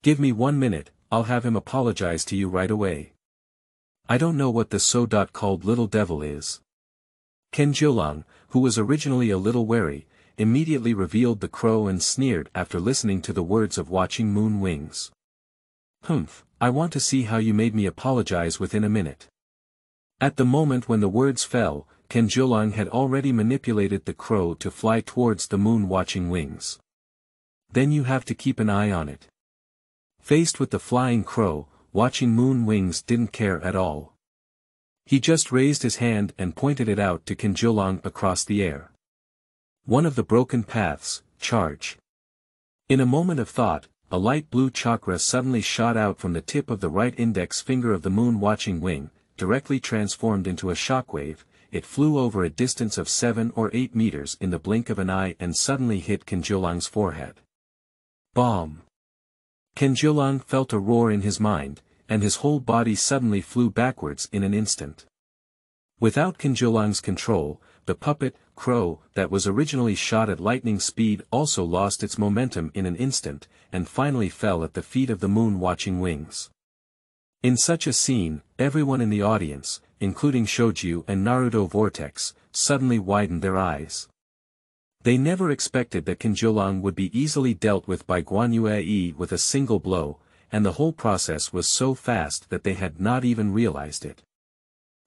Give me 1 minute, I'll have him apologize to you right away. I don't know what the so-called little devil is. Kanjiro, who was originally a little wary, immediately revealed the crow and sneered after listening to the words of Watching Moon Wings. "Humph, I want to see how you made me apologize within a minute." At the moment when the words fell, Kanjiro had already manipulated the crow to fly towards the moon watching wings. "Then you have to keep an eye on it." Faced with the flying crow, Watching Moon Wings didn't care at all. He just raised his hand and pointed it out to Kanjiro across the air. "One of the broken paths, charge." In a moment of thought, a light blue chakra suddenly shot out from the tip of the right index finger of the moon watching wing, directly transformed into a shockwave. It flew over a distance of 7 or 8 meters in the blink of an eye and suddenly hit Kanjiro's forehead. Bomb! Kanjiro felt a roar in his mind, and his whole body suddenly flew backwards in an instant. Without Kanjiro's control, the puppet, crow, that was originally shot at lightning speed also lost its momentum in an instant, and finally fell at the feet of the moon watching wings. In such a scene, everyone in the audience, including Shoju and Naruto Vortex, suddenly widened their eyes. They never expected that Kanjiro would be easily dealt with by Huiye Ji with a single blow, and the whole process was so fast that they had not even realized it.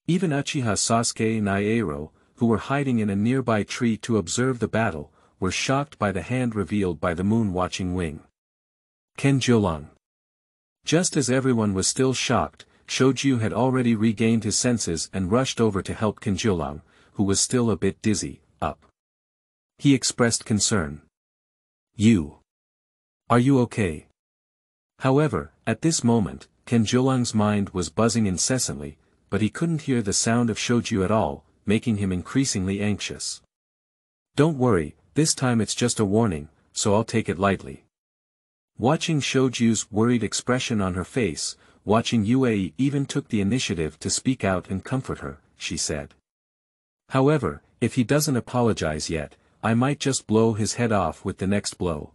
Even Uchiha Sasuke and Naruto, who were hiding in a nearby tree to observe the battle, were shocked by the hand revealed by the moon-watching wing. Kanjiro. Just as everyone was still shocked, Shoju had already regained his senses and rushed over to help Kanjiro, who was still a bit dizzy, up. He expressed concern. Are you okay?" However, at this moment, Kanjiro's mind was buzzing incessantly, but he couldn't hear the sound of Shoju at all, making him increasingly anxious. "Don't worry, this time it's just a warning, so I'll take it lightly." Watching Shoju's worried expression on her face, Watching Huiye even took the initiative to speak out and comfort her, she said. "However, if he doesn't apologize yet, I might just blow his head off with the next blow."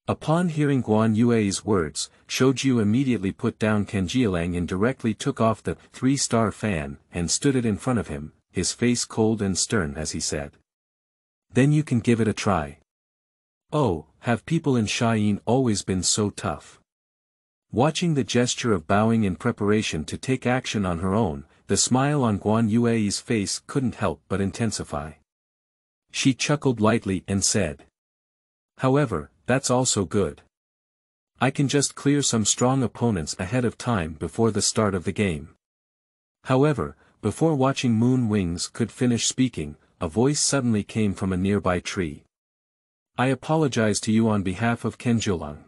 Upon hearing Huiye's words, Shoju immediately put down Kanjiro and directly took off the 3-star fan and stood it in front of him, his face cold and stern as he said. "Then you can give it a try." "Oh, have people in Shayeen always been so tough?" Watching the gesture of bowing in preparation to take action on her own, the smile on Huiye's face couldn't help but intensify. She chuckled lightly and said. "However, that's also good. I can just clear some strong opponents ahead of time before the start of the game." However, before Watching Moon Wings could finish speaking, a voice suddenly came from a nearby tree. "I apologize to you on behalf of Kanjiro."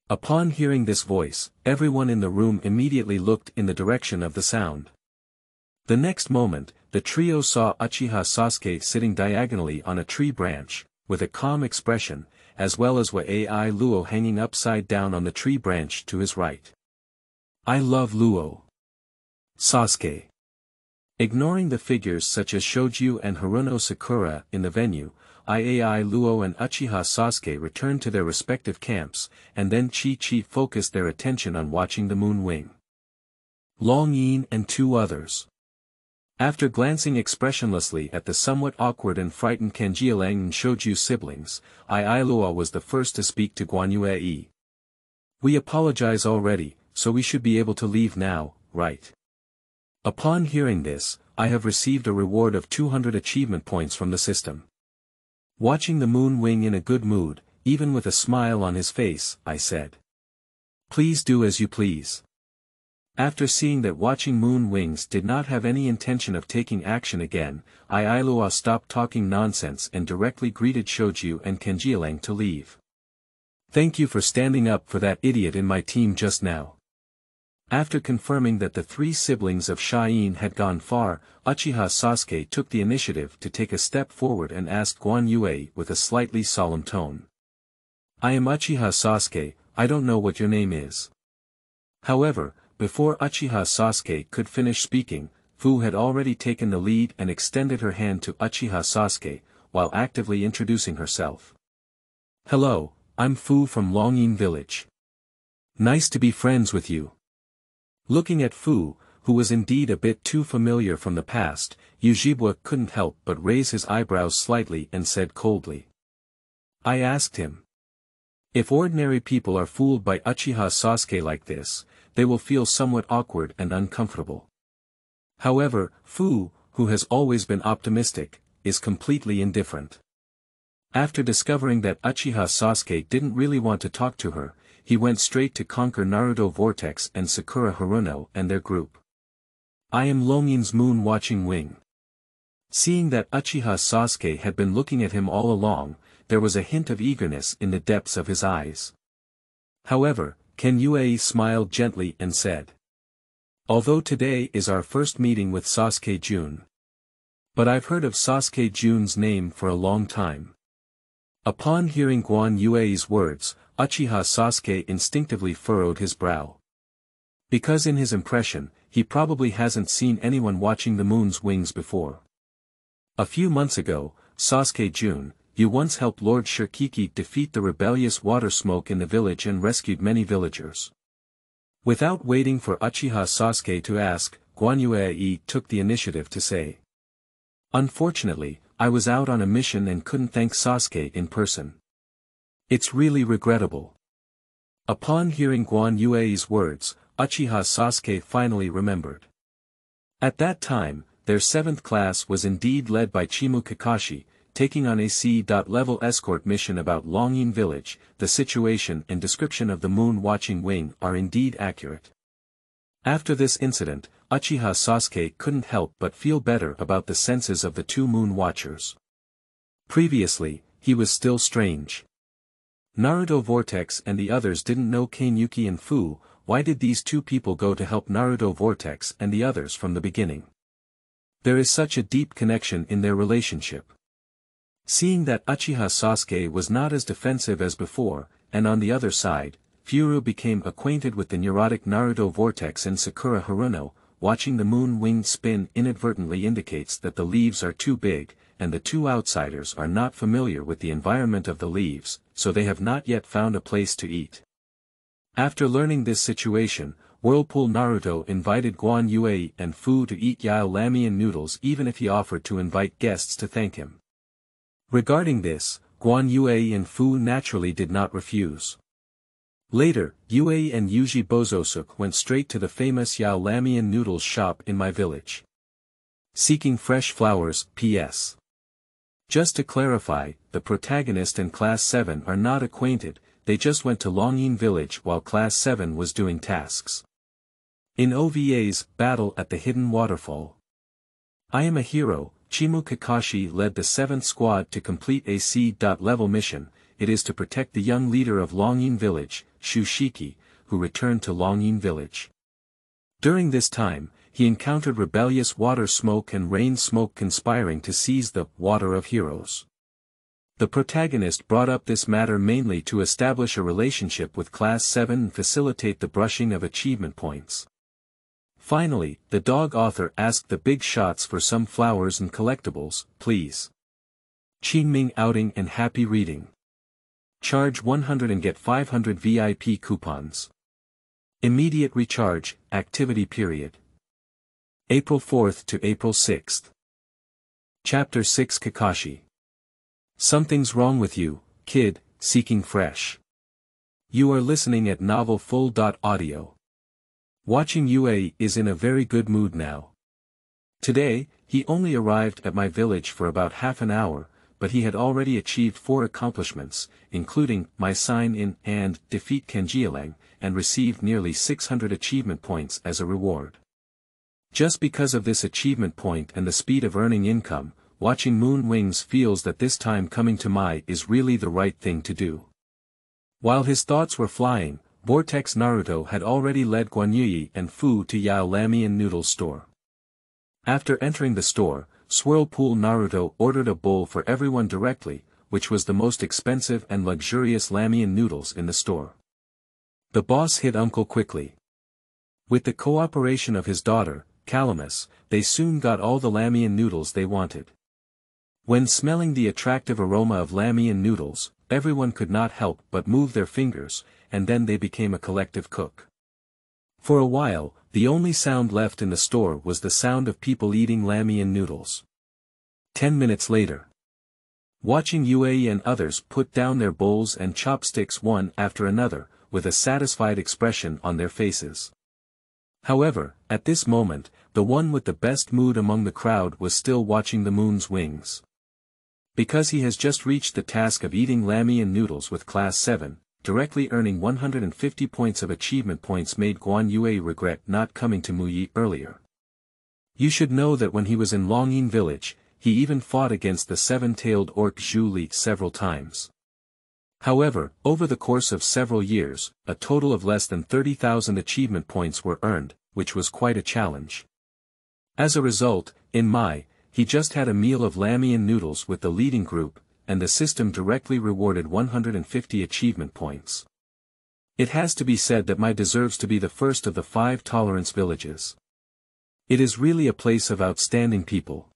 Upon hearing this voice, everyone in the room immediately looked in the direction of the sound. The next moment, the trio saw Uchiha Sasuke sitting diagonally on a tree branch, with a calm expression, as well as Wei Luo hanging upside down on the tree branch to his right. "I love Luo." Sasuke. Ignoring the figures such as Shoju and Haruno Sakura in the venue, Iai Luo and Uchiha Sasuke returned to their respective camps, and then Chi focused their attention on watching the moon wing. Longnin and two others. After glancing expressionlessly at the somewhat awkward and frightened Kanjiro and Shoju siblings, Iai Luo was the first to speak to Huiye. "We apologize already, so we should be able to leave now, right?" Upon hearing this, I have received a reward of 200 achievement points from the system. Watching the moon wing in a good mood, even with a smile on his face, I said. "Please do as you please." After seeing that Watching Moon Wings did not have any intention of taking action again, Iai Luo stopped talking nonsense and directly greeted Shoju and Kanjiro to leave. "Thank you for standing up for that idiot in my team just now." After confirming that the three siblings of Shayeen had gone far, Uchiha Sasuke took the initiative to take a step forward and asked Huiye with a slightly solemn tone. "I am Uchiha Sasuke, I don't know what your name is." However, before Uchiha Sasuke could finish speaking, Fu had already taken the lead and extended her hand to Uchiha Sasuke, while actively introducing herself. "Hello, I'm Fu from Longnin village. Nice to be friends with you." Looking at Fu, who was indeed a bit too familiar from the past, Yujibwa couldn't help but raise his eyebrows slightly and said coldly. I asked him. If ordinary people are fooled by Uchiha Sasuke like this, they will feel somewhat awkward and uncomfortable. However, Fu, who has always been optimistic, is completely indifferent. After discovering that Uchiha Sasuke didn't really want to talk to her, he went straight to conquer Naruto Vortex and Sakura Haruno and their group. I am Longnin's moon-watching wing. Seeing that Uchiha Sasuke had been looking at him all along, there was a hint of eagerness in the depths of his eyes. However, Huiye smiled gently and said. Although today is our first meeting with Sasuke Jun. But I've heard of Sasuke Jun's name for a long time. Upon hearing Huiye's words, Uchiha Sasuke instinctively furrowed his brow. Because in his impression, he probably hasn't seen anyone watching the moon's wings before. A few months ago, Sasuke Jun, you once helped Lord Shirkiki defeat the rebellious water smoke in the village and rescued many villagers. Without waiting for Uchiha Sasuke to ask, Huiye took the initiative to say. Unfortunately, I was out on a mission and couldn't thank Sasuke in person. It's really regrettable. Upon hearing Huiye's words, Uchiha Sasuke finally remembered. At that time, their 7th class was indeed led by Chimu Kakashi, taking on a C-level escort mission about Longnin village. The situation and description of the moon-watching wing are indeed accurate. After this incident, Uchiha Sasuke couldn't help but feel better about the senses of the two moon watchers. Previously, he was still strange. Naruto Vortex and the others didn't know Kanyuki and Fu. Why did these two people go to help Naruto Vortex and the others from the beginning? There is such a deep connection in their relationship. Seeing that Uchiha Sasuke was not as defensive as before, and on the other side, Furu became acquainted with the neurotic Naruto Vortex and Sakura Haruno. Watching the moon-winged spin inadvertently indicates that the leaves are too big, and the two outsiders are not familiar with the environment of the leaves, so they have not yet found a place to eat. After learning this situation, Whirlpool Naruto invited Huiye and Fu to eat Yao Lamian noodles even if he offered to invite guests to thank him. Regarding this, Huiye and Fu naturally did not refuse. Later, Yue and Yuji Bozosuk went straight to the famous Yao Lamian noodles shop in my village. Seeking fresh flowers, P.S. Just to clarify, the protagonist and Class 7 are not acquainted, they just went to Longnin village while Class 7 was doing tasks. In OVA's Battle at the Hidden Waterfall. I am a hero. Chimu Kakashi led the 7th squad to complete a C-level mission. It is to protect the young leader of Longnin village, Shushiki, who returned to Longnin village. During this time, he encountered rebellious water smoke and rain smoke conspiring to seize the Water of Heroes. The protagonist brought up this matter mainly to establish a relationship with Class 7 and facilitate the brushing of achievement points. Finally, the dog author asked the big shots for some flowers and collectibles, please. Qingming outing and happy reading. Charge 100 and get 500 VIP coupons. Immediate recharge, activity period. April 4th to April 6th. Chapter 6 Kakashi. Something's wrong with you, kid, seeking fresh. You are listening at novel FUL.audio. Watching Yue is in a very good mood now. Today, he only arrived at my village for about half an hour, but he had already achieved 4 accomplishments, including my sign-in and defeat Kanjiro, and received nearly 600 achievement points as a reward. Just because of this achievement point and the speed of earning income, watching Moon Wings feels that this time coming to Mai is really the right thing to do. While his thoughts were flying, Vortex Naruto had already led Huiye and Fu to Yao Lamian Noodle store. After entering the store, Swirlpool Naruto ordered a bowl for everyone directly, which was the most expensive and luxurious Lamian noodles in the store. The boss hit Uncle quickly. With the cooperation of his daughter, Calamus, they soon got all the Lamian noodles they wanted. When smelling the attractive aroma of Lamian noodles, everyone could not help but move their fingers, and then they became a collective cook. For a while, the only sound left in the store was the sound of people eating ramen noodles. 10 minutes later. Watching Huiye and others put down their bowls and chopsticks one after another, with a satisfied expression on their faces. However, at this moment, the one with the best mood among the crowd was still watching the moon's wings. Because he has just reached the task of eating ramen noodles with Class 7, directly earning 150 points of achievement points made Guan Yue regret not coming to Muyi earlier. You should know that when he was in Longnin village, he even fought against the seven-tailed orc Zhu Li several times. However, over the course of several years, a total of less than 30,000 achievement points were earned, which was quite a challenge. As a result, in Mai, he just had a meal of ramen noodles with the leading group, and the system directly rewarded 150 achievement points. It has to be said that Mai deserves to be the first of the 5 tolerance villages. It is really a place of outstanding people.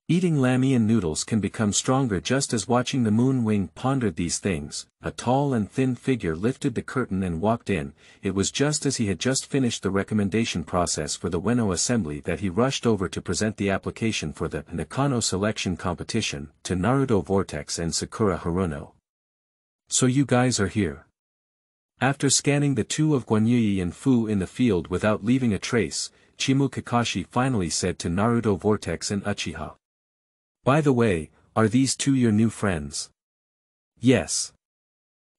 Eating ramen noodles can become stronger just as watching the moon wing pondered these things. A tall and thin figure lifted the curtain and walked in. It was just as he had just finished the recommendation process for the Weno assembly that he rushed over to present the application for the Nakano selection competition to Naruto Vortex and Sakura Haruno. So you guys are here. After scanning the two of Guanyuyi and Fu in the field without leaving a trace, Chimu Kakashi finally said to Naruto Vortex and Uchiha. By the way, are these two your new friends? Yes.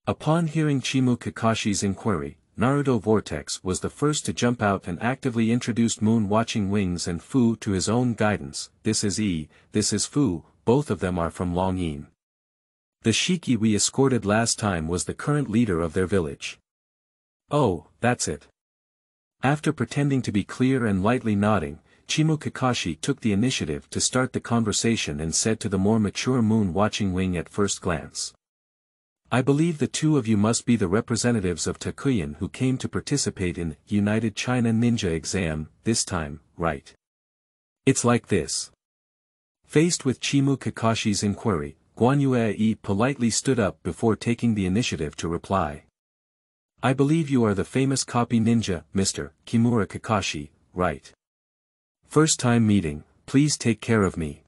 Upon hearing Chimu Kakashi's inquiry, Naruto Vortex was the first to jump out and actively introduced Moon Watching Wings and Fu to his own guidance. This is E, this is Fu, both of them are from Longnin. The Shiki we escorted last time was the current leader of their village. Oh, that's it. After pretending to be clear and lightly nodding, Chimu Kakashi took the initiative to start the conversation and said to the more mature Moon Watching Wing at first glance. I believe the two of you must be the representatives of Takuyan who came to participate in United China Ninja exam, this time, right? It's like this. Faced with Chimu Kakashi's inquiry, Guanyue politely stood up before taking the initiative to reply. I believe you are the famous copy ninja, Mr. Kimura Kakashi, right? First time meeting, please take care of me.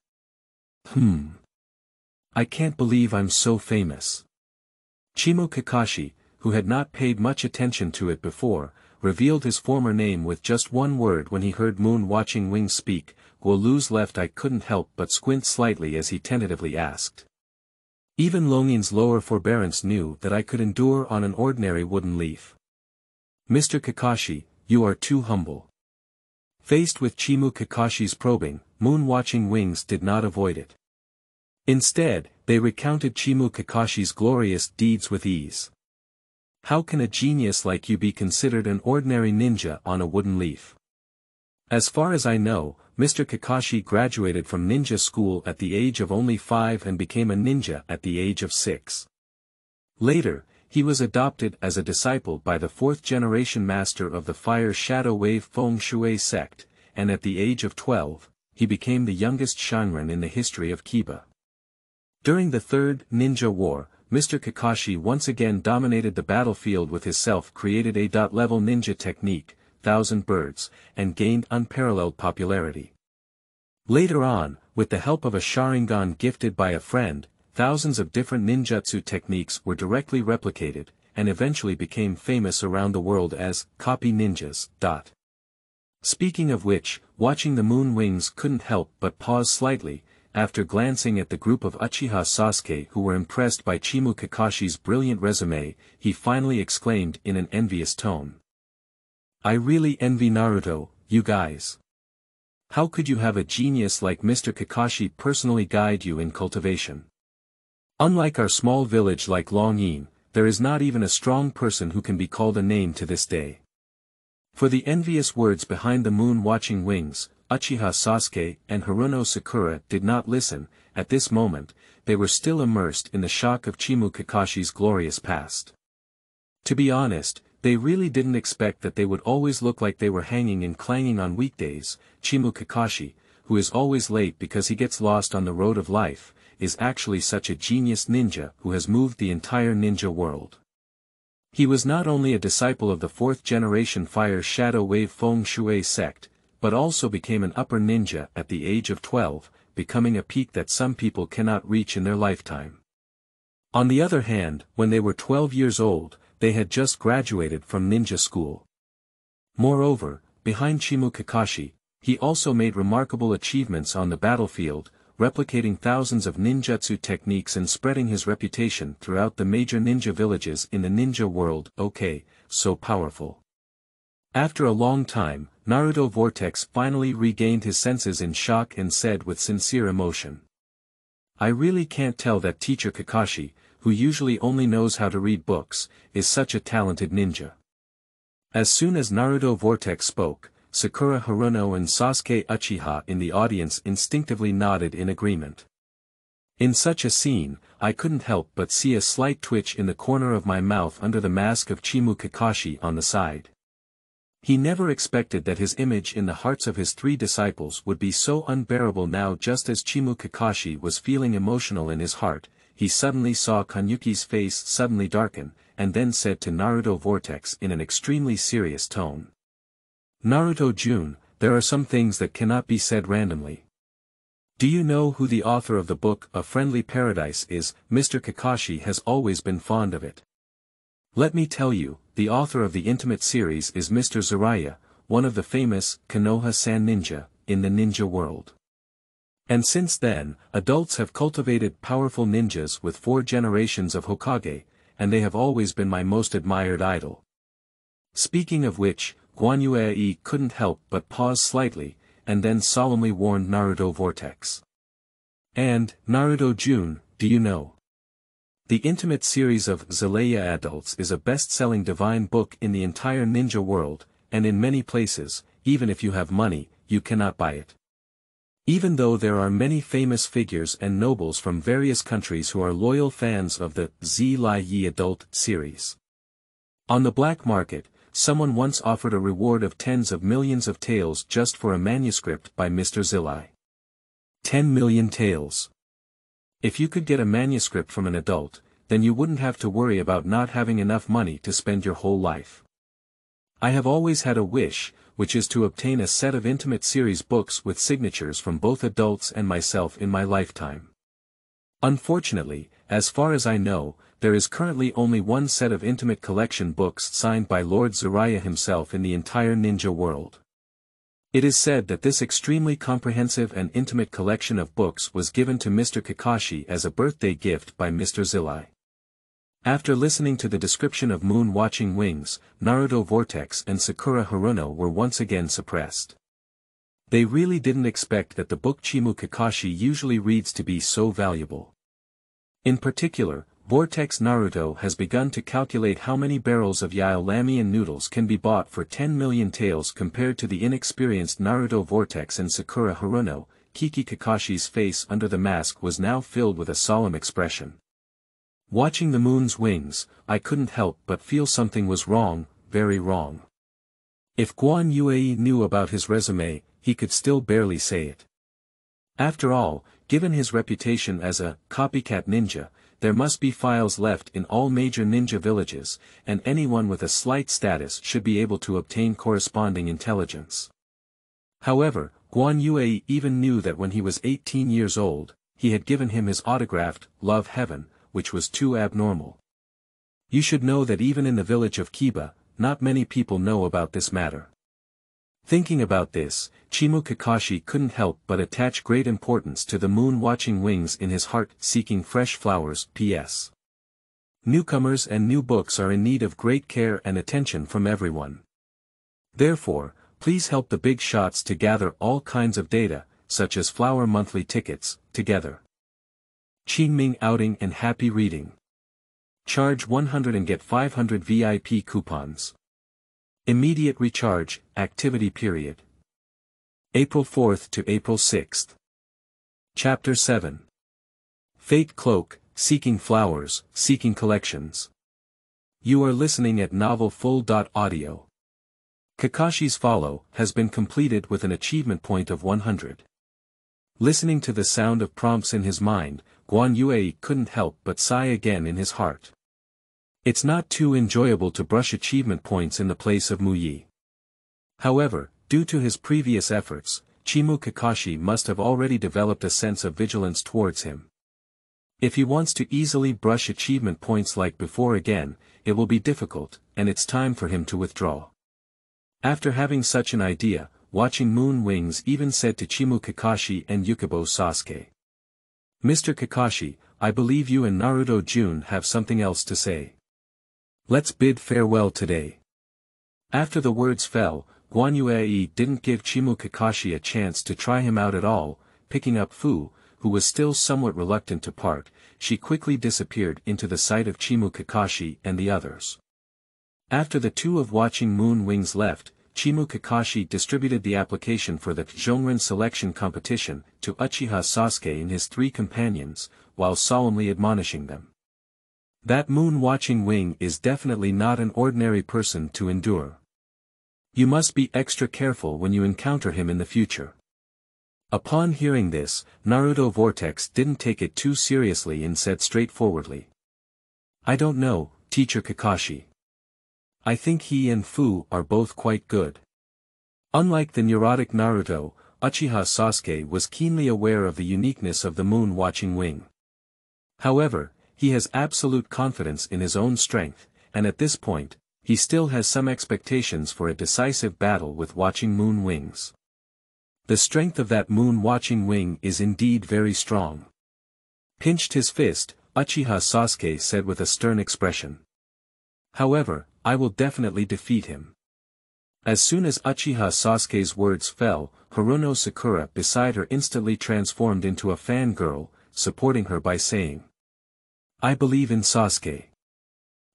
I can't believe I'm so famous. Chimu Kakashi, who had not paid much attention to it before, revealed his former name with just one word when he heard Moon Watching Wings speak. Guolu's left eye couldn't help but squint slightly as he tentatively asked. Even Longnin's lower forbearance knew that I could endure on an ordinary wooden leaf. Mr. Kakashi, you are too humble. Faced with Chimu Kakashi's probing, Moon Watching Wings did not avoid it. Instead, they recounted Chimu Kakashi's glorious deeds with ease. How can a genius like you be considered an ordinary ninja on a wooden leaf? As far as I know, Mr. Kakashi graduated from ninja school at the age of only 5 and became a ninja at the age of 6. Later, he was adopted as a disciple by the 4th generation master of the Fire Shadow Wave Feng Shui sect, and at the age of 12, he became the youngest Shinran in the history of Kiba. During the Third Ninja War, Mr. Kakashi once again dominated the battlefield with his self-created A-level ninja technique, Thousand Birds, and gained unparalleled popularity. Later on, with the help of a Sharingan gifted by a friend, thousands of different ninjutsu techniques were directly replicated, and eventually became famous around the world as copy ninjas. Speaking of which, watching the moon wings couldn't help but pause slightly, after glancing at the group of Uchiha Sasuke who were impressed by Chimu Kakashi's brilliant resume, he finally exclaimed in an envious tone. I really envy Naruto, you guys. How could you have a genius like Mr. Kakashi personally guide you in cultivation? Unlike our small village like Longnin, there is not even a strong person who can be called a name to this day. For the envious words behind the moon watching wings, Uchiha Sasuke and Haruno Sakura did not listen. At this moment, they were still immersed in the shock of Chimu Kakashi's glorious past. To be honest, they really didn't expect that they would always look like they were hanging and clanging on weekdays. Chimu Kakashi, who is always late because he gets lost on the road of life, is actually such a genius ninja who has moved the entire ninja world. He was not only a disciple of the 4th generation Fire Shadow Wave Feng Shui sect, but also became an upper ninja at the age of 12, becoming a peak that some people cannot reach in their lifetime. On the other hand, when they were 12 years old, they had just graduated from ninja school. Moreover, behind Chimu Kakashi, he also made remarkable achievements on the battlefield, replicating thousands of ninjutsu techniques and spreading his reputation throughout the major ninja villages in the ninja world. Okay, so powerful. After a long time, Naruto Vortex finally regained his senses in shock and said with sincere emotion, "I really can't tell that teacher Kakashi, who usually only knows how to read books, is such a talented ninja." As soon as Naruto Vortex spoke, Sakura Haruno and Sasuke Uchiha in the audience instinctively nodded in agreement. In such a scene, I couldn't help but see a slight twitch in the corner of my mouth under the mask of Chimu Kakashi on the side. He never expected that his image in the hearts of his 3 disciples would be so unbearable now. Just as Chimu Kakashi was feeling emotional in his heart, he suddenly saw Kanyuki's face suddenly darken, and then said to Naruto Vortex in an extremely serious tone, "Naruto-jun, there are some things that cannot be said randomly. Do you know who the author of the book A Friendly Paradise is? Mr. Kakashi has always been fond of it. Let me tell you, the author of the Intimate series is Mr. Jiraiya, one of the famous Konoha-san ninja in the ninja world. And since then, adults have cultivated powerful ninjas with 4 generations of Hokage, and they have always been my most admired idol." Speaking of which, Huiye couldn't help but pause slightly, and then solemnly warned Naruto Vortex. "And, Naruto-jun, do you know? The Intimate series of Zilaya Adults is a best-selling divine book in the entire ninja world, and in many places, even if you have money, you cannot buy it. Even though there are many famous figures and nobles from various countries who are loyal fans of the Zilaya Adult series. On the black market, someone once offered a reward of tens of millions of taels just for a manuscript by Mr. Zilai. 10 million taels. If you could get a manuscript from an adult, then you wouldn't have to worry about not having enough money to spend your whole life. I have always had a wish, which is to obtain a set of Intimate series books with signatures from both adults and myself in my lifetime. Unfortunately, as far as I know, there is currently only one set of Intimate collection books signed by Lord Jiraiya himself in the entire ninja world. It is said that this extremely comprehensive and intimate collection of books was given to Mr. Kakashi as a birthday gift by Mr. Zilai. After listening to the description of moon-watching wings, Naruto Vortex and Sakura Haruno were once again suppressed. They really didn't expect that the book Chimu Kakashi usually reads to be so valuable. In particular, Vortex Naruto has begun to calculate how many barrels of Yaolamian noodles can be bought for 10 million taels compared to the inexperienced Naruto Vortex and Sakura Haruno. Kiki Kakashi's face under the mask was now filled with a solemn expression. Watching the moon's wings, I couldn't help but feel something was wrong, very wrong. If Guan Yue knew about his resume, he could still barely say it. After all, given his reputation as a copycat ninja, there must be files left in all major ninja villages, and anyone with a slight status should be able to obtain corresponding intelligence. However, Guan Yue even knew that when he was 18 years old, he had given him his autographed Love Heaven, which was too abnormal. You should know that even in the village of Kiba, not many people know about this matter. Thinking about this, Chimu Kakashi couldn't help but attach great importance to the moon-watching wings in his heart. Seeking fresh flowers. P.S. Newcomers and new books are in need of great care and attention from everyone. Therefore, please help the big shots to gather all kinds of data, such as flower monthly tickets, together. Qingming outing and happy reading. Charge 100 and get 500 VIP coupons. Immediate recharge, activity period. April 4th to April 6th. Chapter 7. Fate Cloak, Seeking Flowers, Seeking Collections. You are listening at novel FUL.audio. Kakashi's follow has been completed with an achievement point of 100. Listening to the sound of prompts in his mind, Guan Yue couldn't help but sigh again in his heart. It's not too enjoyable to brush achievement points in the place of Muyi. However, due to his previous efforts, Kakashi must have already developed a sense of vigilance towards him. If he wants to easily brush achievement points like before again, it will be difficult, and it's time for him to withdraw. After having such an idea, watching Moon Wings even said to Kakashi and Yukibo Sasuke. Mr. Kakashi, I believe you and Naruto Jun have something else to say. Let's bid farewell today. After the words fell, Huiye didn't give Kakashi a chance to try him out at all. Picking up Fu, who was still somewhat reluctant to part, she quickly disappeared into the sight of Kakashi and the others. After the two of watching Moon Wings left, Kakashi distributed the application for the Zhongren selection competition to Uchiha Sasuke and his three companions, while solemnly admonishing them. That moon-watching wing is definitely not an ordinary person to endure. You must be extra careful when you encounter him in the future. Upon hearing this, Naruto Vortex didn't take it too seriously and said straightforwardly. I don't know, Teacher Kakashi. I think he and Fu are both quite good. Unlike the neurotic Naruto, Uchiha Sasuke was keenly aware of the uniqueness of the moon-watching wing. However, he has absolute confidence in his own strength, and at this point, he still has some expectations for a decisive battle with watching Moon Wings. The strength of that moon-watching wing is indeed very strong. Pinched his fist, Uchiha Sasuke said with a stern expression. However, I will definitely defeat him. As soon as Uchiha Sasuke's words fell, Haruno Sakura beside her instantly transformed into a fangirl, supporting her by saying, I believe in Sasuke.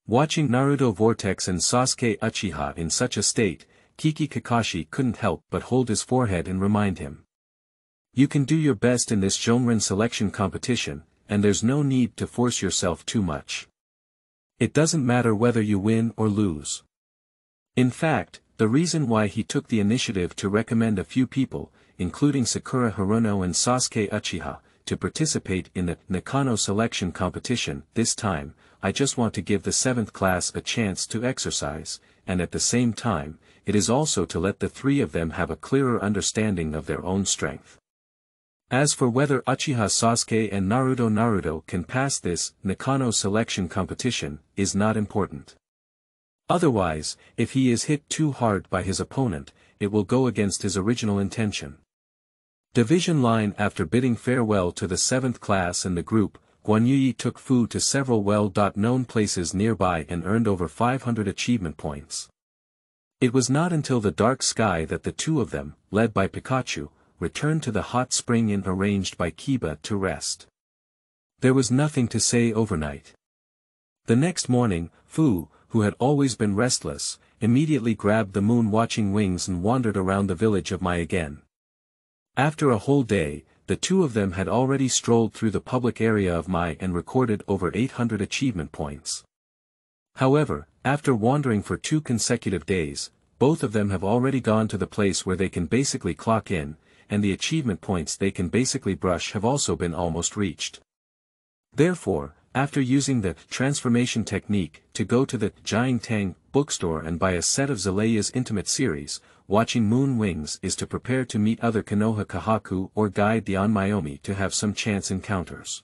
Watching Naruto Vortex and Sasuke Uchiha in such a state, Kakashi couldn't help but hold his forehead and remind him. You can do your best in this Zhongren selection competition, and there's no need to force yourself too much. It doesn't matter whether you win or lose. In fact, the reason why he took the initiative to recommend a few people, including Sakura Haruno and Sasuke Uchiha, to participate in the Nakano selection competition this time, I just want to give the 7th class a chance to exercise, and at the same time, it is also to let the three of them have a clearer understanding of their own strength. As for whether Uchiha Sasuke and Naruto can pass this Nakano selection competition, is not important. Otherwise, if he is hit too hard by his opponent, it will go against his original intention. Division line. After bidding farewell to the 7th class and the group, Huiye took Fu to several well-known places nearby and earned over 500 achievement points. It was not until the dark sky that the two of them, led by Pikachu, returned to the hot spring inn arranged by Kiba to rest. There was nothing to say overnight. The next morning, Fu, who had always been restless, immediately grabbed the moon-watching wings and wandered around the village of Mai again. After a whole day, the two of them had already strolled through the public area of Mai and recorded over 800 achievement points. However, after wandering for 2 consecutive days, both of them have already gone to the place where they can basically clock in, and the achievement points they can basically brush have also been almost reached. Therefore, after using the transformation technique to go to the Jiangtang bookstore and buy a set of Zelaya's Intimate series, watching Moon Wings is to prepare to meet other Konoha Kahaku or guide the Onmyomi to have some chance encounters.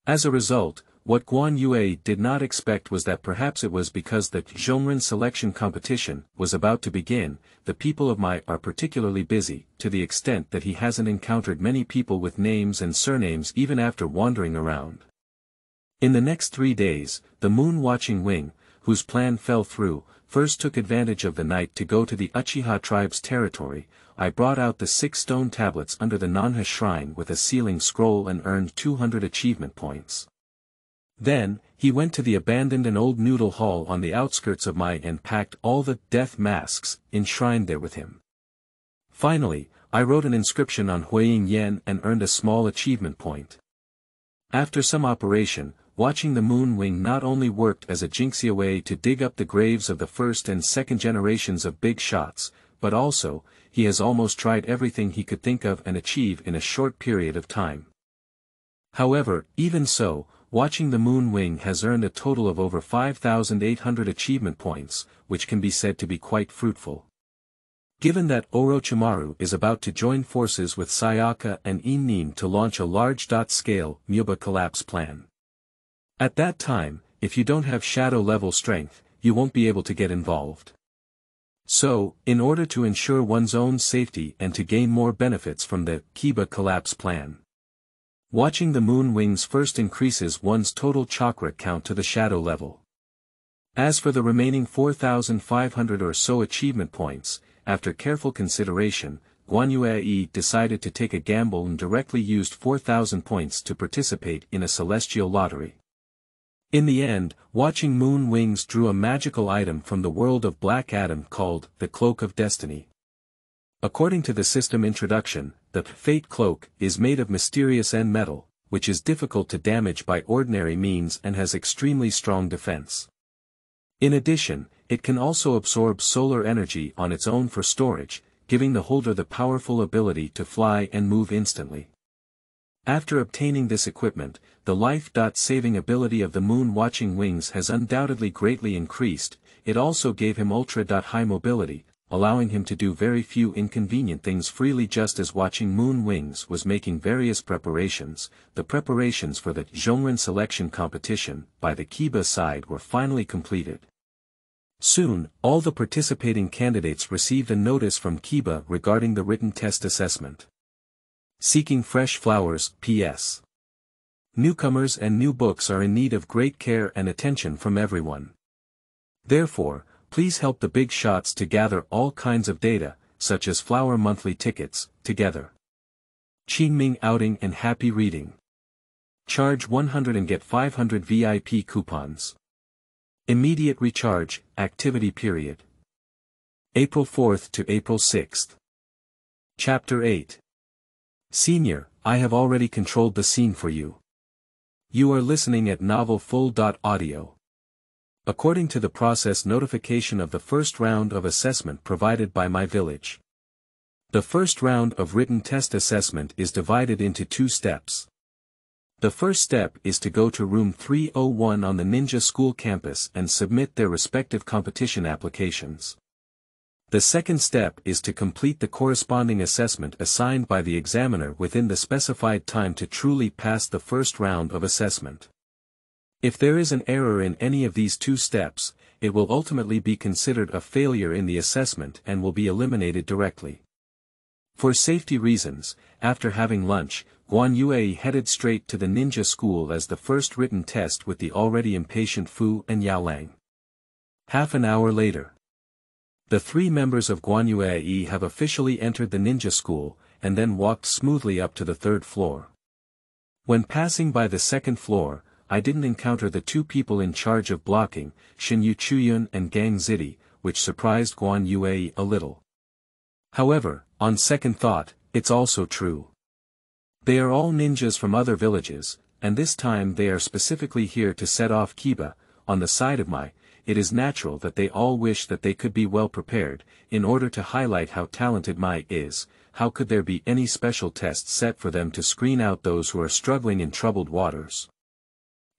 As a result, what Huiye did not expect was that perhaps it was because the Zhongren selection competition was about to begin, the people of Mai are particularly busy, to the extent that he hasn't encountered many people with names and surnames even after wandering around. In the next 3 days, the moon-watching wing, whose plan fell through, first took advantage of the night to go to the Uchiha tribe's territory. I brought out the 6 stone tablets under the Nanha shrine with a sealing scroll and earned 200 achievement points. Then, he went to the abandoned and old noodle hall on the outskirts of Mai and packed all the death masks enshrined there with him. Finally, I wrote an inscription on Huiye Ji and earned a small achievement point. After some operation, watching the moon wing not only worked as a jinxia way to dig up the graves of the 1st and 2nd generations of big shots, but also, he has almost tried everything he could think of and achieve in a short period of time. However, even so, watching the moon wing has earned a total of over 5,800 achievement points, which can be said to be quite fruitful. Given that Orochimaru is about to join forces with Sayaka and Inin to launch a large-scale Muba collapse plan. At that time, if you don't have shadow level strength, you won't be able to get involved. So, in order to ensure one's own safety and to gain more benefits from the Kiba collapse plan, watching the moon wings first increases one's total chakra count to the shadow level. As for the remaining 4,500 or so achievement points, after careful consideration, Huiye decided to take a gamble and directly used 4,000 points to participate in a celestial lottery. In the end, watching moon wings drew a magical item from the world of Black Adam called the Cloak of Destiny. According to the system introduction, the Fate Cloak is made of mysterious end metal, which is difficult to damage by ordinary means and has extremely strong defense. In addition, it can also absorb solar energy on its own for storage, giving the holder the powerful ability to fly and move instantly. After obtaining this equipment, the life-saving ability of the moon-watching wings has undoubtedly greatly increased. It also gave him ultra-high mobility, allowing him to do very few inconvenient things freely. Just as watching moon wings was making various preparations, the preparations for the Zhongren selection competition by the Kiba side were finally completed. Soon, all the participating candidates received a notice from Kiba regarding the written test assessment. Seeking fresh flowers, P.S. Newcomers and new books are in need of great care and attention from everyone. Therefore, please help the big shots to gather all kinds of data, such as flower monthly tickets, together. Qingming outing and happy reading. Charge 100 and get 500 VIP coupons. Immediate recharge, activity period. April 4th to April 6th. Chapter 8. Senior, I have already controlled the scene for you. You are listening at novel FUL.audio. According to the process notification of the first round of assessment provided by my village. The first round of written test assessment is divided into 2 steps. The first step is to go to room 301 on the ninja school campus and submit their respective competition applications. The second step is to complete the corresponding assessment assigned by the examiner within the specified time to truly pass the first round of assessment. If there is an error in any of these 2 steps, it will ultimately be considered a failure in the assessment and will be eliminated directly. For safety reasons, after having lunch, Huiye headed straight to the ninja school as the first written test with the already impatient Fu and Yaolang. Half an hour later. The 3 members of Huiye have officially entered the ninja school, and then walked smoothly up to the 3rd floor. When passing by the 2nd floor, I didn't encounter the 2 people in charge of blocking, Shinyu Chuyun and Gang Zidi, which surprised Huiye a little. However, on second thought, it's also true. They are all ninjas from other villages, and this time they are specifically here to set off Kiba. On the side of it is natural that they all wish that they could be well prepared, in order to highlight how talented is. How could there be any special tests set for them to screen out those who are struggling in troubled waters?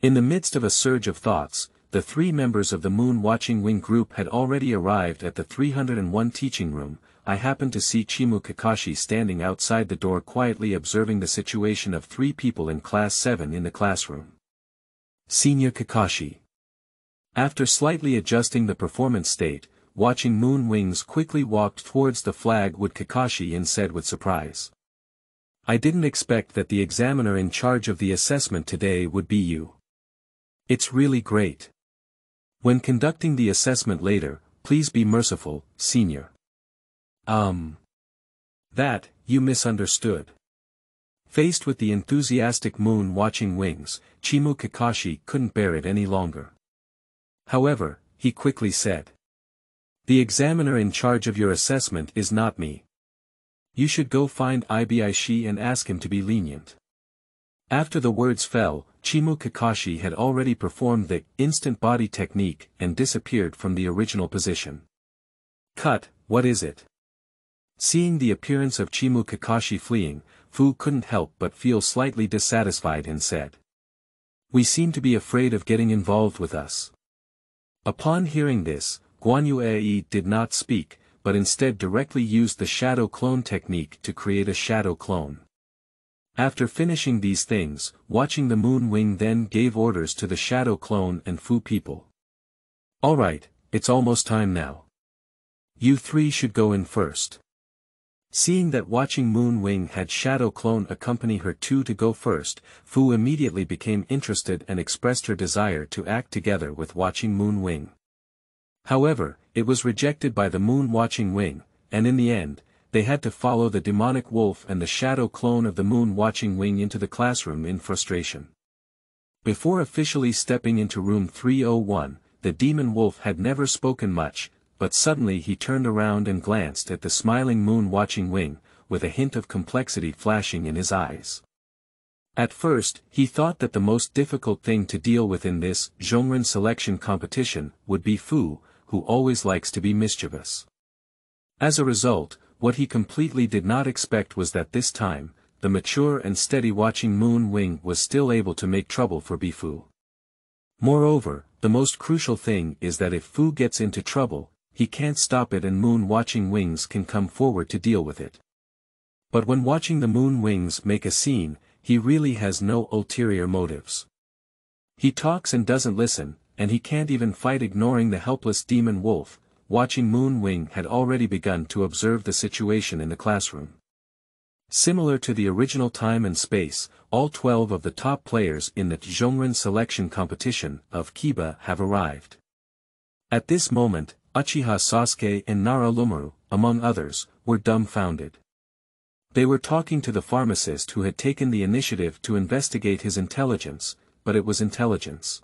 In the midst of a surge of thoughts, the 3 members of the moon-watching wing group had already arrived at the 301 teaching room. I happened to see Kakashi standing outside the door quietly observing the situation of 3 people in Class 7 in the classroom. Senior Kakashi. After slightly adjusting the performance state, watching moon wings quickly walked towards the flag with Kakashi and said with surprise. I didn't expect that the examiner in charge of the assessment today would be you. It's really great. When conducting the assessment later, please be merciful, senior. That, you misunderstood. Faced with the enthusiastic moon-watching wings, Kakashi couldn't bear it any longer. However, he quickly said. The examiner in charge of your assessment is not me. You should go find Ibishi and ask him to be lenient. After the words fell, Kakashi had already performed the instant body technique and disappeared from the original position. Cut, what is it? Seeing the appearance of Kakashi fleeing, Fu couldn't help but feel slightly dissatisfied and said. We seem to be afraid of getting involved with us. Upon hearing this, Huiye did not speak, but instead directly used the shadow clone technique to create a shadow clone. After finishing these things, watching the Moon Wing then gave orders to the shadow clone and FU people. Alright, it's almost time now. You three should go in first. Seeing that watching Moon Wing had shadow clone accompany her to go first, FU immediately became interested and expressed her desire to act together with watching Moon Wing. However, it was rejected by the Moon Watching Wing, and in the end, they had to follow the demonic wolf and the shadow clone of the Moon Watching Wing into the classroom in frustration. Before officially stepping into room 301, the demon wolf had never spoken much, but suddenly he turned around and glanced at the smiling Moon Watching Wing, with a hint of complexity flashing in his eyes. At first, he thought that the most difficult thing to deal with in this genre selection competition would be FU, who always likes to be mischievous. As a result, what he completely did not expect was that this time, the mature and steady watching Moon Wing was still able to make trouble for FU. Moreover, the most crucial thing is that if FU gets into trouble, he can't stop it and Moon Watching Wings can come forward to deal with it. But when watching the Moon Wings make a scene, he really has no ulterior motives. He talks and doesn't listen, and he can't even fight ignoring the helpless demon wolf. Watching Moon Wing had already begun to observe the situation in the classroom. Similar to the original time and space, all 12 of the top players in the genre selection competition of Kiba have arrived. At this moment, Uchiha Sasuke and Naruto, among others, were dumbfounded. They were talking to the pharmacist who had taken the initiative to investigate his intelligence, but it was intelligence.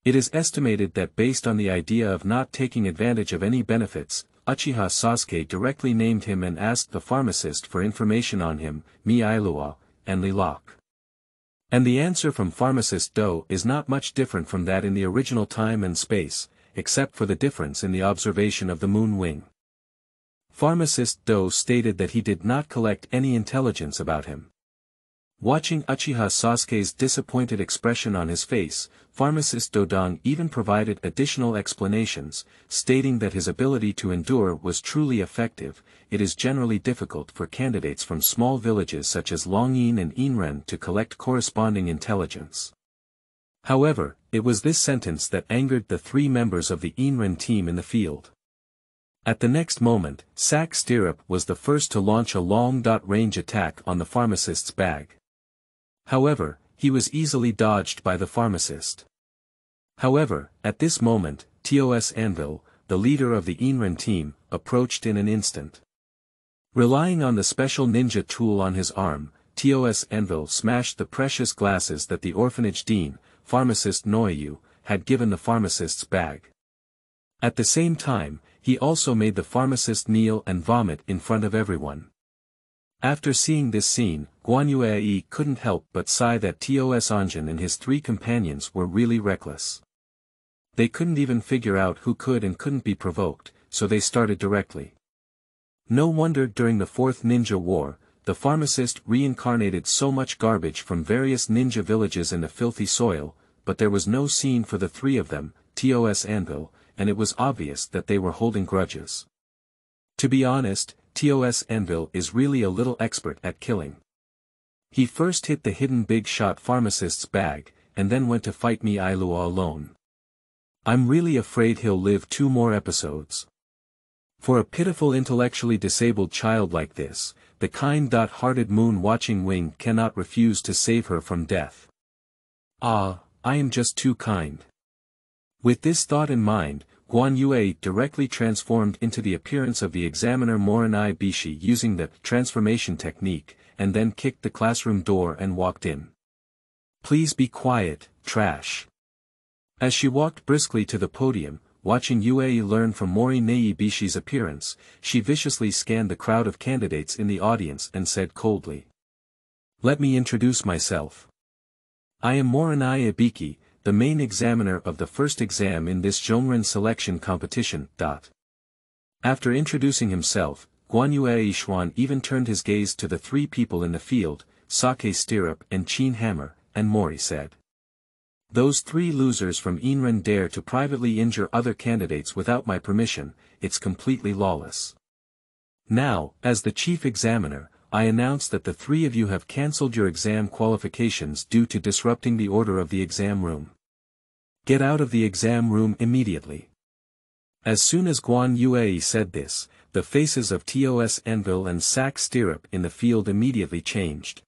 It is estimated that based on the idea of not taking advantage of any benefits, Uchiha Sasuke directly named him and asked the pharmacist for information on him, Feilu and Lok. And the answer from pharmacist Do is not much different from that in the original time and space, except for the difference in the observation of the Moon Wing. Pharmacist Do stated that he did not collect any intelligence about him. Watching Uchiha Sasuke's disappointed expression on his face, pharmacist Dodong even provided additional explanations, stating that his ability to endure was truly effective. It is generally difficult for candidates from small villages such as Longnin and Inren to collect corresponding intelligence. However, it was this sentence that angered the 3 members of the Inren team in the field. At the next moment, Sak Stirrup was the first to launch a long-range attack on the pharmacist's bag. However, he was easily dodged by the pharmacist. However, at this moment, TOS Anvil, the leader of the Inren team, approached in an instant. Relying on the special ninja tool on his arm, TOS Anvil smashed the precious glasses that the orphanage dean, pharmacist Noyu, had given the pharmacist's bag. At the same time, he also made the pharmacist kneel and vomit in front of everyone. After seeing this scene, Huiye couldn't help but sigh that TOS Anjin and his 3 companions were really reckless. They couldn't even figure out who could and couldn't be provoked, so they started directly. No wonder during the 4th Ninja War, the pharmacist reincarnated so much garbage from various ninja villages in the filthy soil, but there was no scene for the 3 of them, TOS Anvil, and it was obvious that they were holding grudges. To be honest, TOS Anvil is really a little expert at killing. He first hit the hidden big shot pharmacist's bag, and then went to fight Feilu alone. I'm really afraid he'll live 2 more episodes. For a pitiful intellectually disabled child like this, the kind-hearted Moon Watching Wing cannot refuse to save her from death. Ah, I am just too kind. With this thought in mind, Huiye directly transformed into the appearance of the examiner Morinai Bishi using the transformation technique, and then kicked the classroom door and walked in. Please be quiet, trash. As she walked briskly to the podium, watching Yue learn from Morinai Bishi's appearance, she viciously scanned the crowd of candidates in the audience and said coldly. Let me introduce myself. I am Morinai Ibiki, the main examiner of the first exam in this genre selection competition. After introducing himself, Huiye Xuan even turned his gaze to the 3 people in the field, Sake Stirrup and Chin Hammer, and Mori said. Those 3 losers from Inren dare to privately injure other candidates without my permission, it's completely lawless. Now, as the chief examiner, I announce that the 3 of you have cancelled your exam qualifications due to disrupting the order of the exam room. Get out of the exam room immediately. As soon as Guan Yue said this, the faces of TOS Anvil and Sac Stirrup in the field immediately changed.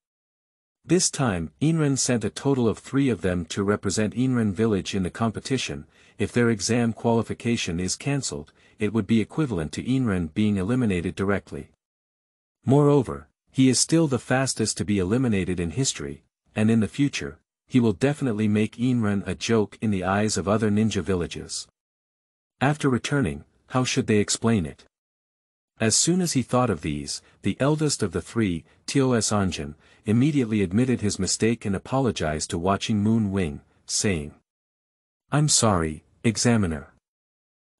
This time, Inren sent a total of 3 of them to represent Inren village in the competition. If their exam qualification is cancelled, it would be equivalent to Inren being eliminated directly. Moreover, he is still the fastest to be eliminated in history, and in the future, he will definitely make Inren a joke in the eyes of other ninja villages. After returning, how should they explain it? As soon as he thought of these, the eldest of the 3, TOS Anjin, immediately admitted his mistake and apologized to Watching Moon Wing, saying, "I'm sorry, examiner.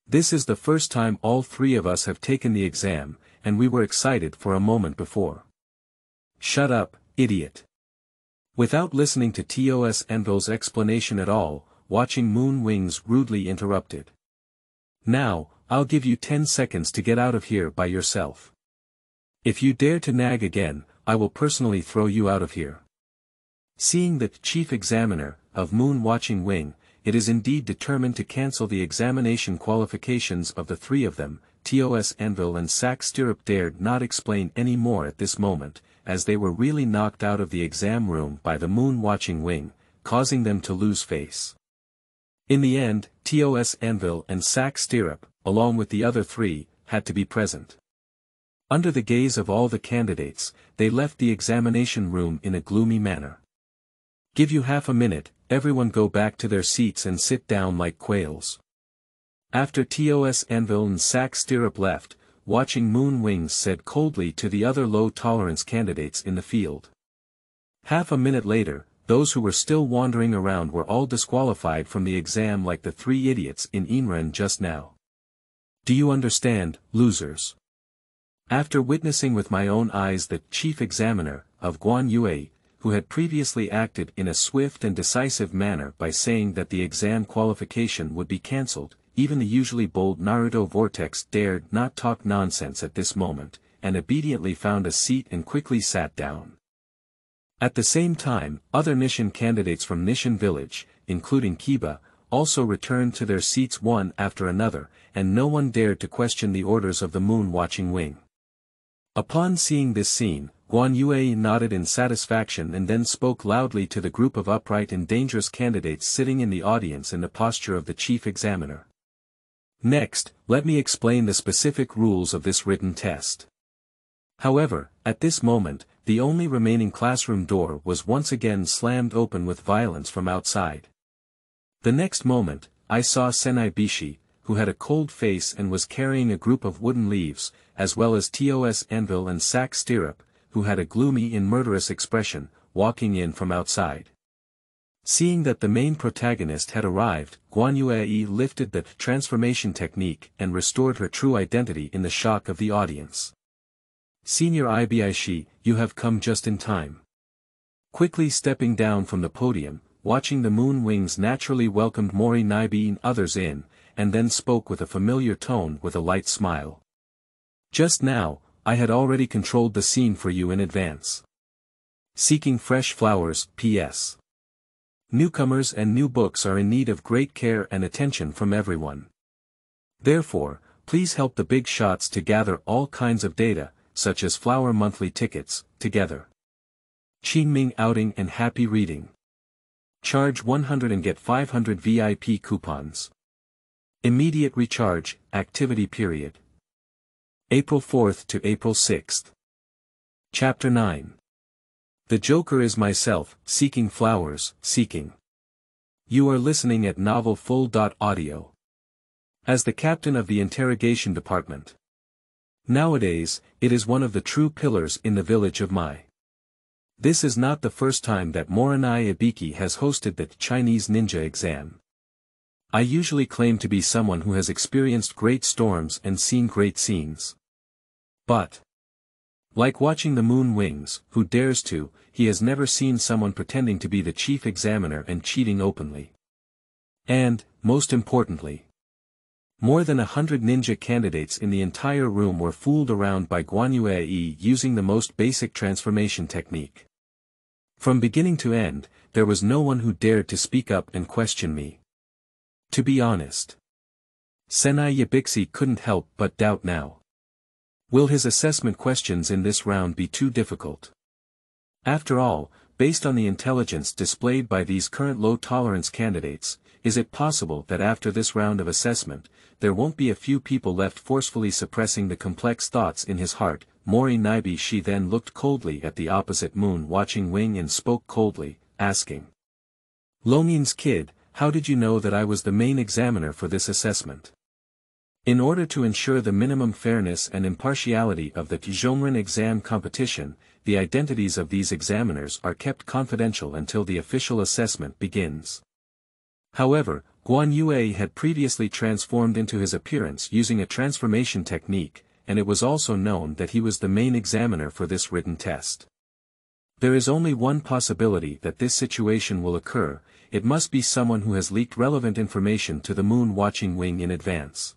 This is the first time all 3 of us have taken the exam, and we were excited for a moment before." "Shut up, idiot." Without listening to TOS Anvil's explanation at all, Watching Moon Wings rudely interrupted. "Now, I'll give you 10 seconds to get out of here by yourself. If you dare to nag again, I will personally throw you out of here." Seeing that chief examiner, of Moon Watching Wing, it is indeed determined to cancel the examination qualifications of the 3 of them, TOS Anvil and Sac Stirrup dared not explain any more at this moment, as they were really knocked out of the exam room by the Moon Watching Wing, causing them to lose face. In the end, TOS Anvil and Sac Stirrup, along with the other 3, had to be present. Under the gaze of all the candidates, they left the examination room in a gloomy manner. "Give you half a minute, everyone go back to their seats and sit down like quails." After TOS Anvil and Sac Stirrup left, Watching Moon Wings said coldly to the other low-tolerance candidates in the field. Half a minute later, those who were still wandering around were all disqualified from the exam like the 3 idiots in Inren just now. Do you understand, losers? After witnessing with my own eyes the chief examiner, of Guan Yue, who had previously acted in a swift and decisive manner by saying that the exam qualification would be cancelled, even the usually bold Naruto Vortex dared not talk nonsense at this moment, and obediently found a seat and quickly sat down. At the same time, other Nishin candidates from Nishin village, including Kiba, also returned to their seats one after another, and no one dared to question the orders of the Moon Watching Wing. Upon seeing this scene, Guan Yue nodded in satisfaction and then spoke loudly to the group of upright and dangerous candidates sitting in the audience in the posture of the chief examiner. Next, let me explain the specific rules of this written test. However, at this moment, the only remaining classroom door was once again slammed open with violence from outside. The next moment, I saw Senai Bishi, who had a cold face and was carrying a group of wooden leaves, as well as TOS Anvil and Sac Stirrup, who had a gloomy and murderous expression, walking in from outside. Seeing that the main protagonist had arrived, Guan Yue lifted the transformation technique and restored her true identity in the shock of the audience. "Senior Ibishi, you have come just in time." Quickly stepping down from the podium, Watching the Moon Wings naturally welcomed Mori Naibi and others in, and then spoke with a familiar tone with a light smile. "Just now, I had already controlled the scene for you in advance. Seeking fresh flowers, P.S. Newcomers and new books are in need of great care and attention from everyone. Therefore, please help the big shots to gather all kinds of data, such as flower monthly tickets, together. Qingming outing and happy reading. Charge 100 and get 500 VIP coupons. Immediate recharge, activity period. April 4th to April 6th. Chapter 9. The Joker is myself, seeking flowers, seeking. You are listening at novel FUL.audio. As the captain of the interrogation department. Nowadays, it is one of the true pillars in the village of Mai. This is not the first time that Morinai Ibiki has hosted the Chinese ninja exam. I usually claim to be someone who has experienced great storms and seen great scenes. But, like Watching the Moon Wings, who dares to, he has never seen someone pretending to be the chief examiner and cheating openly. And, most importantly, more than 100 ninja candidates in the entire room were fooled around by Huiye Ji using the most basic transformation technique. From beginning to end, there was no one who dared to speak up and question me. To be honest, Senai Yabixi couldn't help but doubt now. Will his assessment questions in this round be too difficult? After all, based on the intelligence displayed by these current low-tolerance candidates, is it possible that after this round of assessment, there won't be a few people left forcefully suppressing the complex thoughts in his heart? Mori-Nibe-shi then looked coldly at the opposite moon-watching wing and spoke coldly, asking. Longnin's kid, how did you know that I was the main examiner for this assessment? In order to ensure the minimum fairness and impartiality of the Tjonrin exam competition, the identities of these examiners are kept confidential until the official assessment begins. However, Huiye had previously transformed into his appearance using a transformation technique, and it was also known that he was the main examiner for this written test. There is only one possibility that this situation will occur. It must be someone who has leaked relevant information to the moon-watching wing in advance.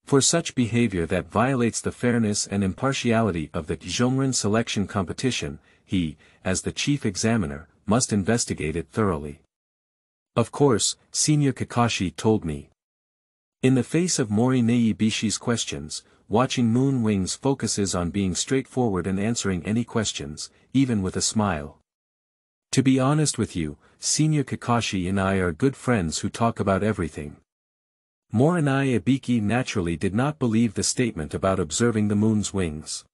For such behavior that violates the fairness and impartiality of the Tjonrin selection competition, he, as the chief examiner, must investigate it thoroughly. Of course, Senior Kakashi told me. In the face of Mori-Nibe-shi's questions, watching Moon Wings focuses on being straightforward and answering any questions, even with a smile. To be honest with you, Senior Kakashi and I are good friends who talk about everything. Mori-Nibe naturally did not believe the statement about observing the moon's wings.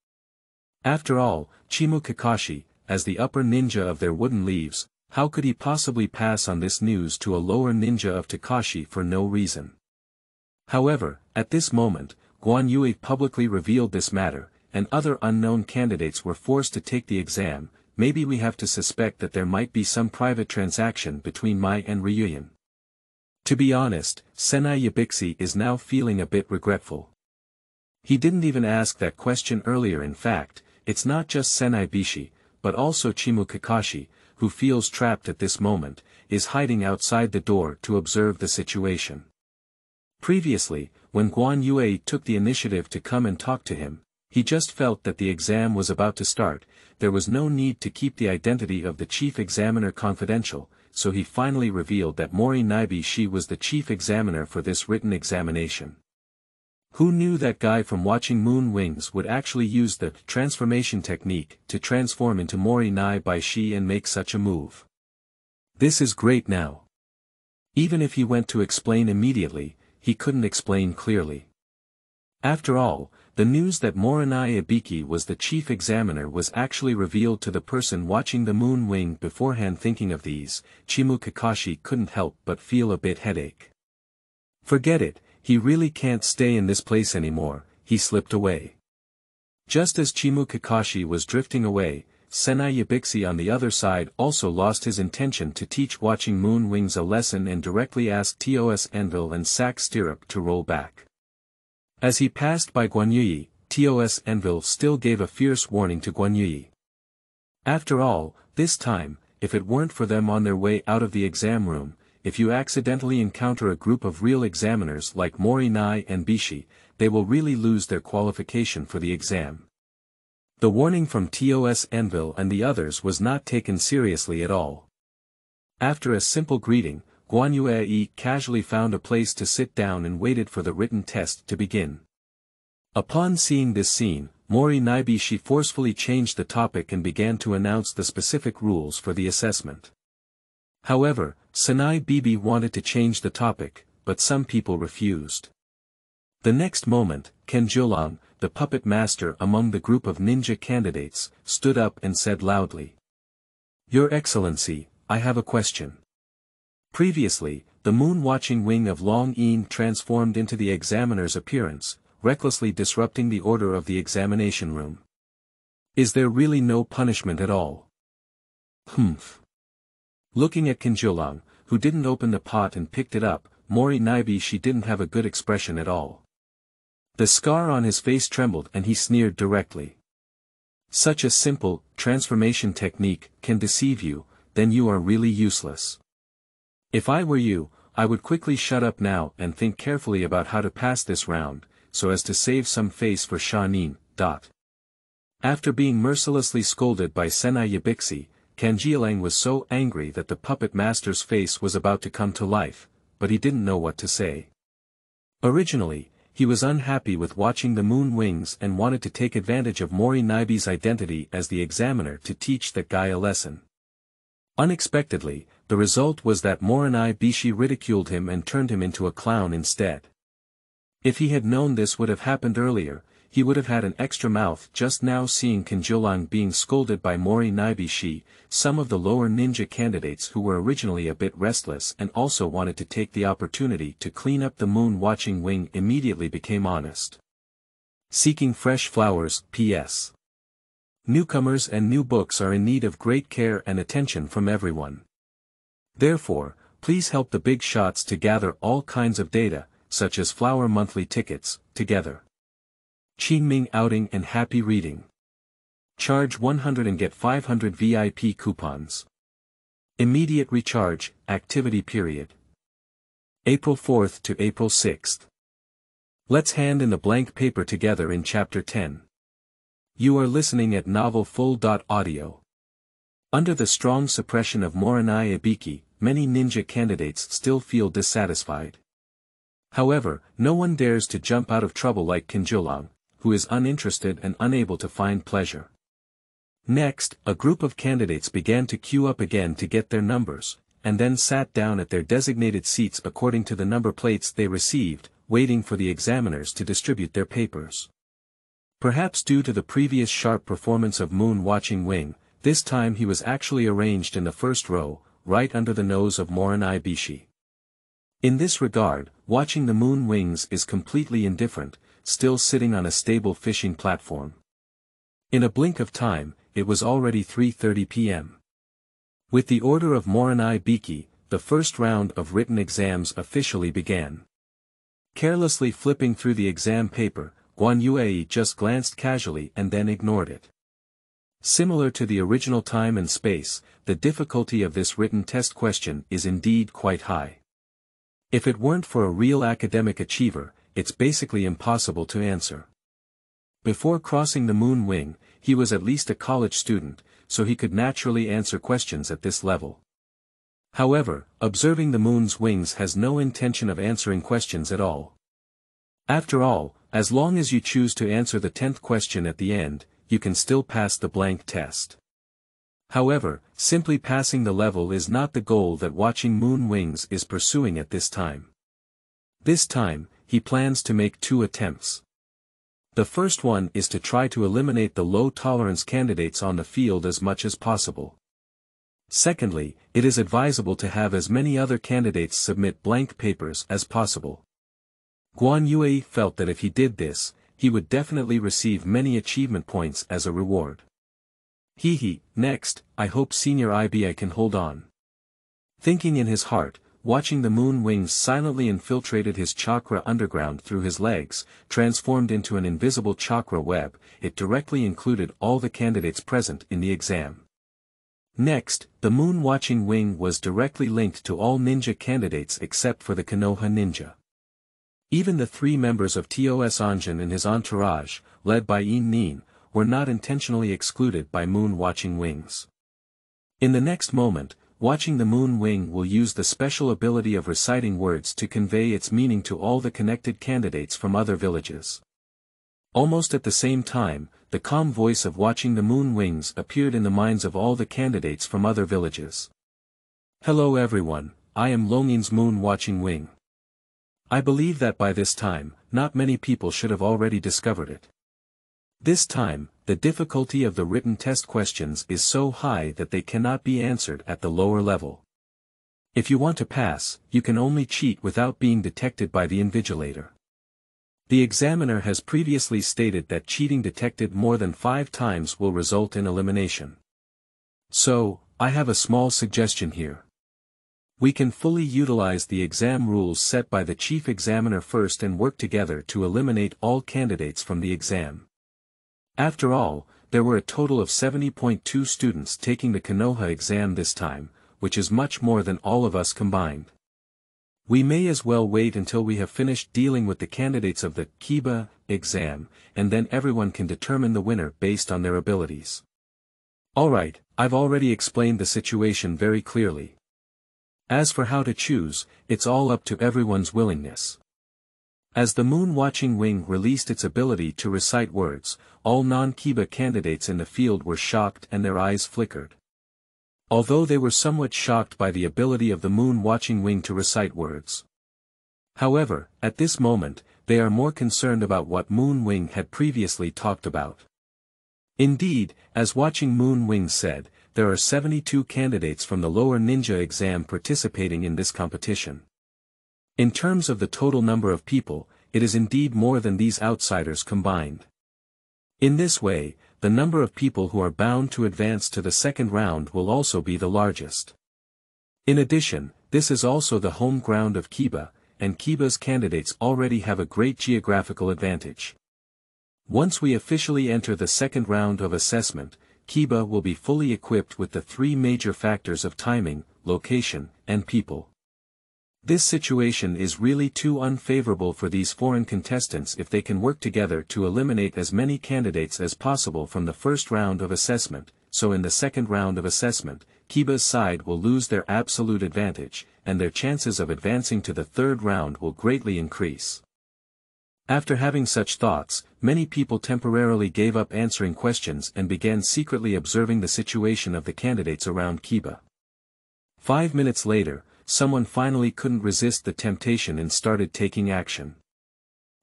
After all, Chimu Kakashi, as the upper ninja of their wooden leaves, how could he possibly pass on this news to a lower ninja of Takashi for no reason? However, at this moment, Huiye publicly revealed this matter, and other unknown candidates were forced to take the exam. Maybe we have to suspect that there might be some private transaction between Mai and Ryuyan. To be honest, Senai Yabixi is now feeling a bit regretful. He didn't even ask that question earlier. In fact, it's not just Senai Bishi, but also Chimu Kakashi, who feels trapped at this moment, is hiding outside the door to observe the situation. Previously, when Huiye took the initiative to come and talk to him, he just felt that the exam was about to start. There was no need to keep the identity of the chief examiner confidential, so he finally revealed that Mori-Nibe-shi was the chief examiner for this written examination. Who knew that guy from watching Moon Wings would actually use the transformation technique to transform into Mori-Nibe-shi and make such a move? This is great now. Even if he went to explain immediately, he couldn't explain clearly. After all, the news that Mori-Nibe was the chief examiner was actually revealed to the person watching the moon wing beforehand. Thinking of these, Chimu Kakashi couldn't help but feel a bit headache. Forget it, he really can't stay in this place anymore. He slipped away. Just as Chimu Kakashi was drifting away, Senai Yabixi on the other side also lost his intention to teach watching Moon Wings a lesson and directly asked Thousand and Sack Stirrup to roll back. As he passed by Huiye, Thousand still gave a fierce warning to Huiye. After all, this time, if it weren't for them on their way out of the exam room, if you accidentally encounter a group of real examiners like Mori-Nibe-shi, they will really lose their qualification for the exam. The warning from Thousand and the others was not taken seriously at all. After a simple greeting, Huiye casually found a place to sit down and waited for the written test to begin. Upon seeing this scene, Mori-Nibe-shi forcefully changed the topic and began to announce the specific rules for the assessment. However, Senai Bibi wanted to change the topic, but some people refused. The next moment, Kanjiro, the puppet master among the group of ninja candidates, stood up and said loudly, "Your Excellency, I have a question." Previously, the moon-watching wing of Longnin transformed into the examiner's appearance, recklessly disrupting the order of the examination room. Is there really no punishment at all? Humph. Looking at Kanjiro, who didn't open the pot and picked it up, Mori-Nibe-shi didn't have a good expression at all. The scar on his face trembled and he sneered directly. Such a simple, transformation technique can deceive you, then you are really useless. If I were you, I would quickly shut up now and think carefully about how to pass this round, so as to save some face for Shanin. After being mercilessly scolded by Senai Yabixi, Kanjiro was so angry that the puppet master's face was about to come to life, but he didn't know what to say. Originally, he was unhappy with watching the moon wings and wanted to take advantage of Mori Naibi's identity as the examiner to teach that guy a lesson. Unexpectedly, the result was that Morinai Bishi ridiculed him and turned him into a clown instead. If he had known this would have happened earlier, he would have had an extra mouth just now seeing Kanjiro being scolded by Mori Naibishi, some of the lower ninja candidates who were originally a bit restless and also wanted to take the opportunity to clean up the moon-watching wing immediately became honest. Seeking fresh flowers, P.S. Newcomers and new books are in need of great care and attention from everyone. Therefore, please help the big shots to gather all kinds of data, such as flower monthly tickets, together. Qingming outing and happy reading. Charge 100 and get 500 VIP coupons. Immediate recharge, activity period. April 4th to April 6th. Let's hand in the blank paper together in Chapter 10. You are listening at Novel FUL.audio. Under the strong suppression of Morinai Ibiki, many ninja candidates still feel dissatisfied. However, no one dares to jump out of trouble like Kanjiro, who is uninterested and unable to find pleasure. Next, a group of candidates began to queue up again to get their numbers, and then sat down at their designated seats according to the number plates they received, waiting for the examiners to distribute their papers. Perhaps due to the previous sharp performance of Moon Watching Wing, this time he was actually arranged in the first row, right under the nose of Morinai Bishi. In this regard, Watching the Moon Wings is completely indifferent, still sitting on a stable fishing platform. In a blink of time, it was already 3:30 p.m. With the order of Morinai Biki, the first round of written exams officially began. Carelessly flipping through the exam paper, Huiye Ji just glanced casually and then ignored it. Similar to the original time and space, the difficulty of this written test question is indeed quite high. If it weren't for a real academic achiever, it's basically impossible to answer. Before crossing the moon wing, he was at least a college student, so he could naturally answer questions at this level. However, observing the moon's wings has no intention of answering questions at all. After all, as long as you choose to answer the 10th question at the end, you can still pass the blank test. However, simply passing the level is not the goal that Watching Moon Wings is pursuing at this time. This time, he plans to make 2 attempts. The first one is to try to eliminate the low-tolerance candidates on the field as much as possible. Secondly, it is advisable to have as many other candidates submit blank papers as possible. Huiye Ji felt that if he did this, he would definitely receive many achievement points as a reward. Next, I hope Senior IBI can hold on. Thinking in his heart, Watching the Moon Wings silently infiltrated his chakra underground through his legs, transformed into an invisible chakra web. It directly included all the candidates present in the exam. Next, the Moon Watching Wing was directly linked to all ninja candidates except for the Konoha ninja. Even the 3 members of TOS Anjin and his entourage, led by Nin, were not intentionally excluded by Moon Watching Wings. In the next moment, Watching the Moon Wing will use the special ability of reciting words to convey its meaning to all the connected candidates from other villages. Almost at the same time, the calm voice of Watching the Moon Wings appeared in the minds of all the candidates from other villages. Hello everyone, I am Longnin's Moon Watching Wing. I believe that by this time, not many people should have already discovered it. This time, the difficulty of the written test questions is so high that they cannot be answered at the lower level. If you want to pass, you can only cheat without being detected by the invigilator. The examiner has previously stated that cheating detected more than 5 times will result in elimination. So, I have a small suggestion here. We can fully utilize the exam rules set by the chief examiner first and work together to eliminate all candidates from the exam. After all, there were a total of 70.2 students taking the Konoha exam this time, which is much more than all of us combined. We may as well wait until we have finished dealing with the candidates of the Kiba exam, and then everyone can determine the winner based on their abilities. Alright, I've already explained the situation very clearly. As for how to choose, it's all up to everyone's willingness. As the moon-watching wing released its ability to recite words, all non-Kiba candidates in the field were shocked and their eyes flickered. Although they were somewhat shocked by the ability of the moon-watching wing to recite words. However, at this moment, they are more concerned about what Moon Wing had previously talked about. Indeed, as Watching Moon Wing said, there are 72 candidates from the lower ninja exam participating in this competition. In terms of the total number of people, it is indeed more than these outsiders combined. In this way, the number of people who are bound to advance to the second round will also be the largest. In addition, this is also the home ground of Kiba, and Kiba's candidates already have a great geographical advantage. Once we officially enter the second round of assessment, Kiba will be fully equipped with the three major factors of timing, location, and people. This situation is really too unfavorable for these foreign contestants if they can work together to eliminate as many candidates as possible from the first round of assessment, so in the second round of assessment, Kiba's side will lose their absolute advantage, and their chances of advancing to the third round will greatly increase. After having such thoughts, many people temporarily gave up answering questions and began secretly observing the situation of the candidates around Kiba. 5 minutes later, someone finally couldn't resist the temptation and started taking action.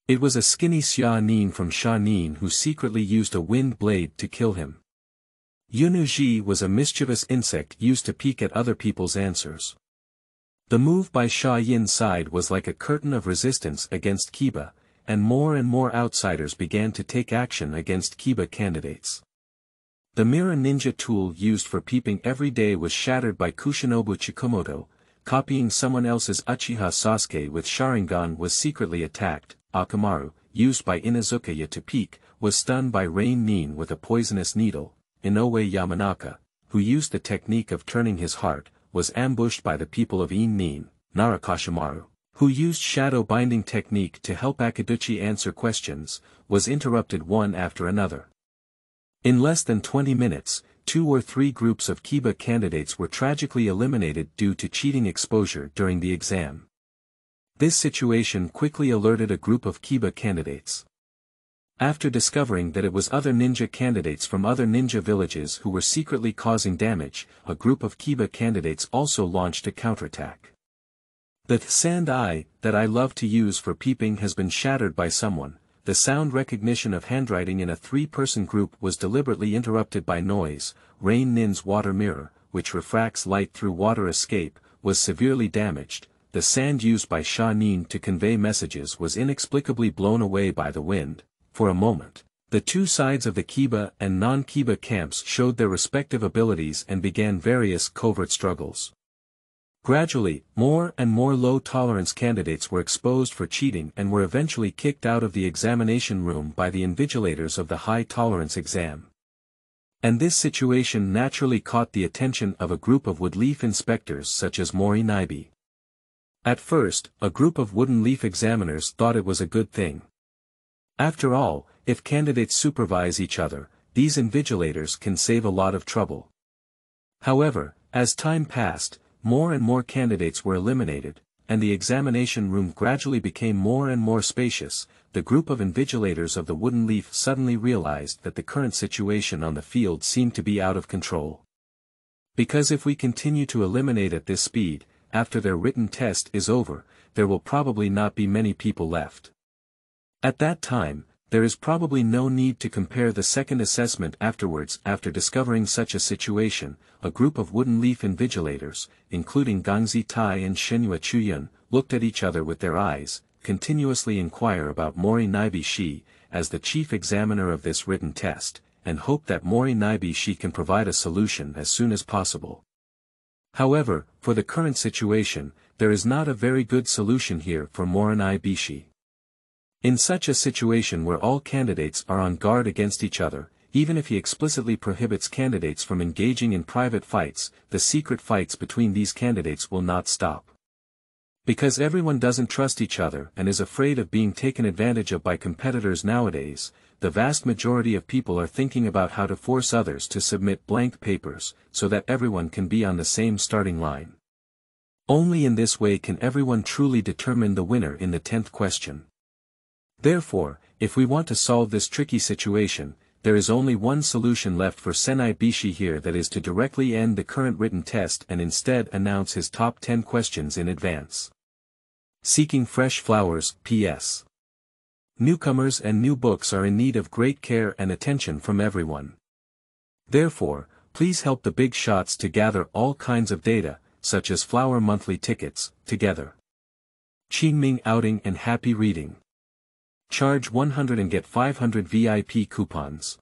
It was a skinny Xiaonin from Shaonin who secretly used a wind blade to kill him. Huiye Ji was a mischievous insect used to peek at other people's answers. The move by Sha Yin's side was like a curtain of resistance against Kiba, and more outsiders began to take action against Kiba candidates. The mirror ninja tool used for peeping every day was shattered by Kushinobu Chikumoto. Copying someone else's Uchiha Sasuke with Sharingan was secretly attacked. Orochimaru, used by Inuzuka to peek, was stunned by Rain with a poisonous needle. Inoue Yamanaka, who used the technique of turning his heart, was ambushed by the people of Nin. Orochimaru, who used shadow binding technique to help Akaduchi answer questions, was interrupted one after another. In less than 20 minutes, 2 or 3 groups of Kiba candidates were tragically eliminated due to cheating exposure during the exam. This situation quickly alerted a group of Kiba candidates. After discovering that it was other ninja candidates from other ninja villages who were secretly causing damage, a group of Kiba candidates also launched a counterattack. The sand eye that I love to use for peeping has been shattered by someone. The sound recognition of handwriting in a 3-person group was deliberately interrupted by noise. Rain-Nin's water mirror, which refracts light through water escape, was severely damaged. The sand used by Sha-Nin to convey messages was inexplicably blown away by the wind. For a moment, the two sides of the Kiba and non-Kiba camps showed their respective abilities and began various covert struggles. Gradually, more and more low-tolerance candidates were exposed for cheating and were eventually kicked out of the examination room by the invigilators of the high-tolerance exam. And this situation naturally caught the attention of a group of wood-leaf inspectors such as Mori-Naibi. At first, a group of wooden leaf examiners thought it was a good thing. After all, if candidates supervise each other, these invigilators can save a lot of trouble. However, as time passed, more and more candidates were eliminated, and the examination room gradually became more and more spacious. The group of invigilators of the wooden leaf suddenly realized that the current situation on the field seemed to be out of control. Because if we continue to eliminate at this speed, after their written test is over, there will probably not be many people left. At that time, there is probably no need to compare the second assessment afterwards. After discovering such a situation, a group of wooden leaf invigilators, including Gangzi Tai and Shenhua Chuyun, looked at each other with their eyes, continuously inquire about Mori-Naibi Shi, as the chief examiner of this written test, and hope that Mori-Naibi Shi can provide a solution as soon as possible. However, for the current situation, there is not a very good solution here for Mori-Naibi Shi. In such a situation where all candidates are on guard against each other, even if he explicitly prohibits candidates from engaging in private fights, the secret fights between these candidates will not stop. Because everyone doesn't trust each other and is afraid of being taken advantage of by competitors nowadays, the vast majority of people are thinking about how to force others to submit blank papers, so that everyone can be on the same starting line. Only in this way can everyone truly determine the winner in the 10th question. Therefore, if we want to solve this tricky situation, there is only one solution left for Senai Bishi here, that is to directly end the current written test and instead announce his top 10 questions in advance. Seeking fresh flowers, P.S. Newcomers and new books are in need of great care and attention from everyone. Therefore, please help the big shots to gather all kinds of data, such as flower monthly tickets, together. Qingming outing and happy reading. Charge 100 and get 500 VIP coupons.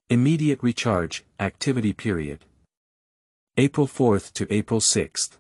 Immediate recharge, activity period. April 4th to April 6th.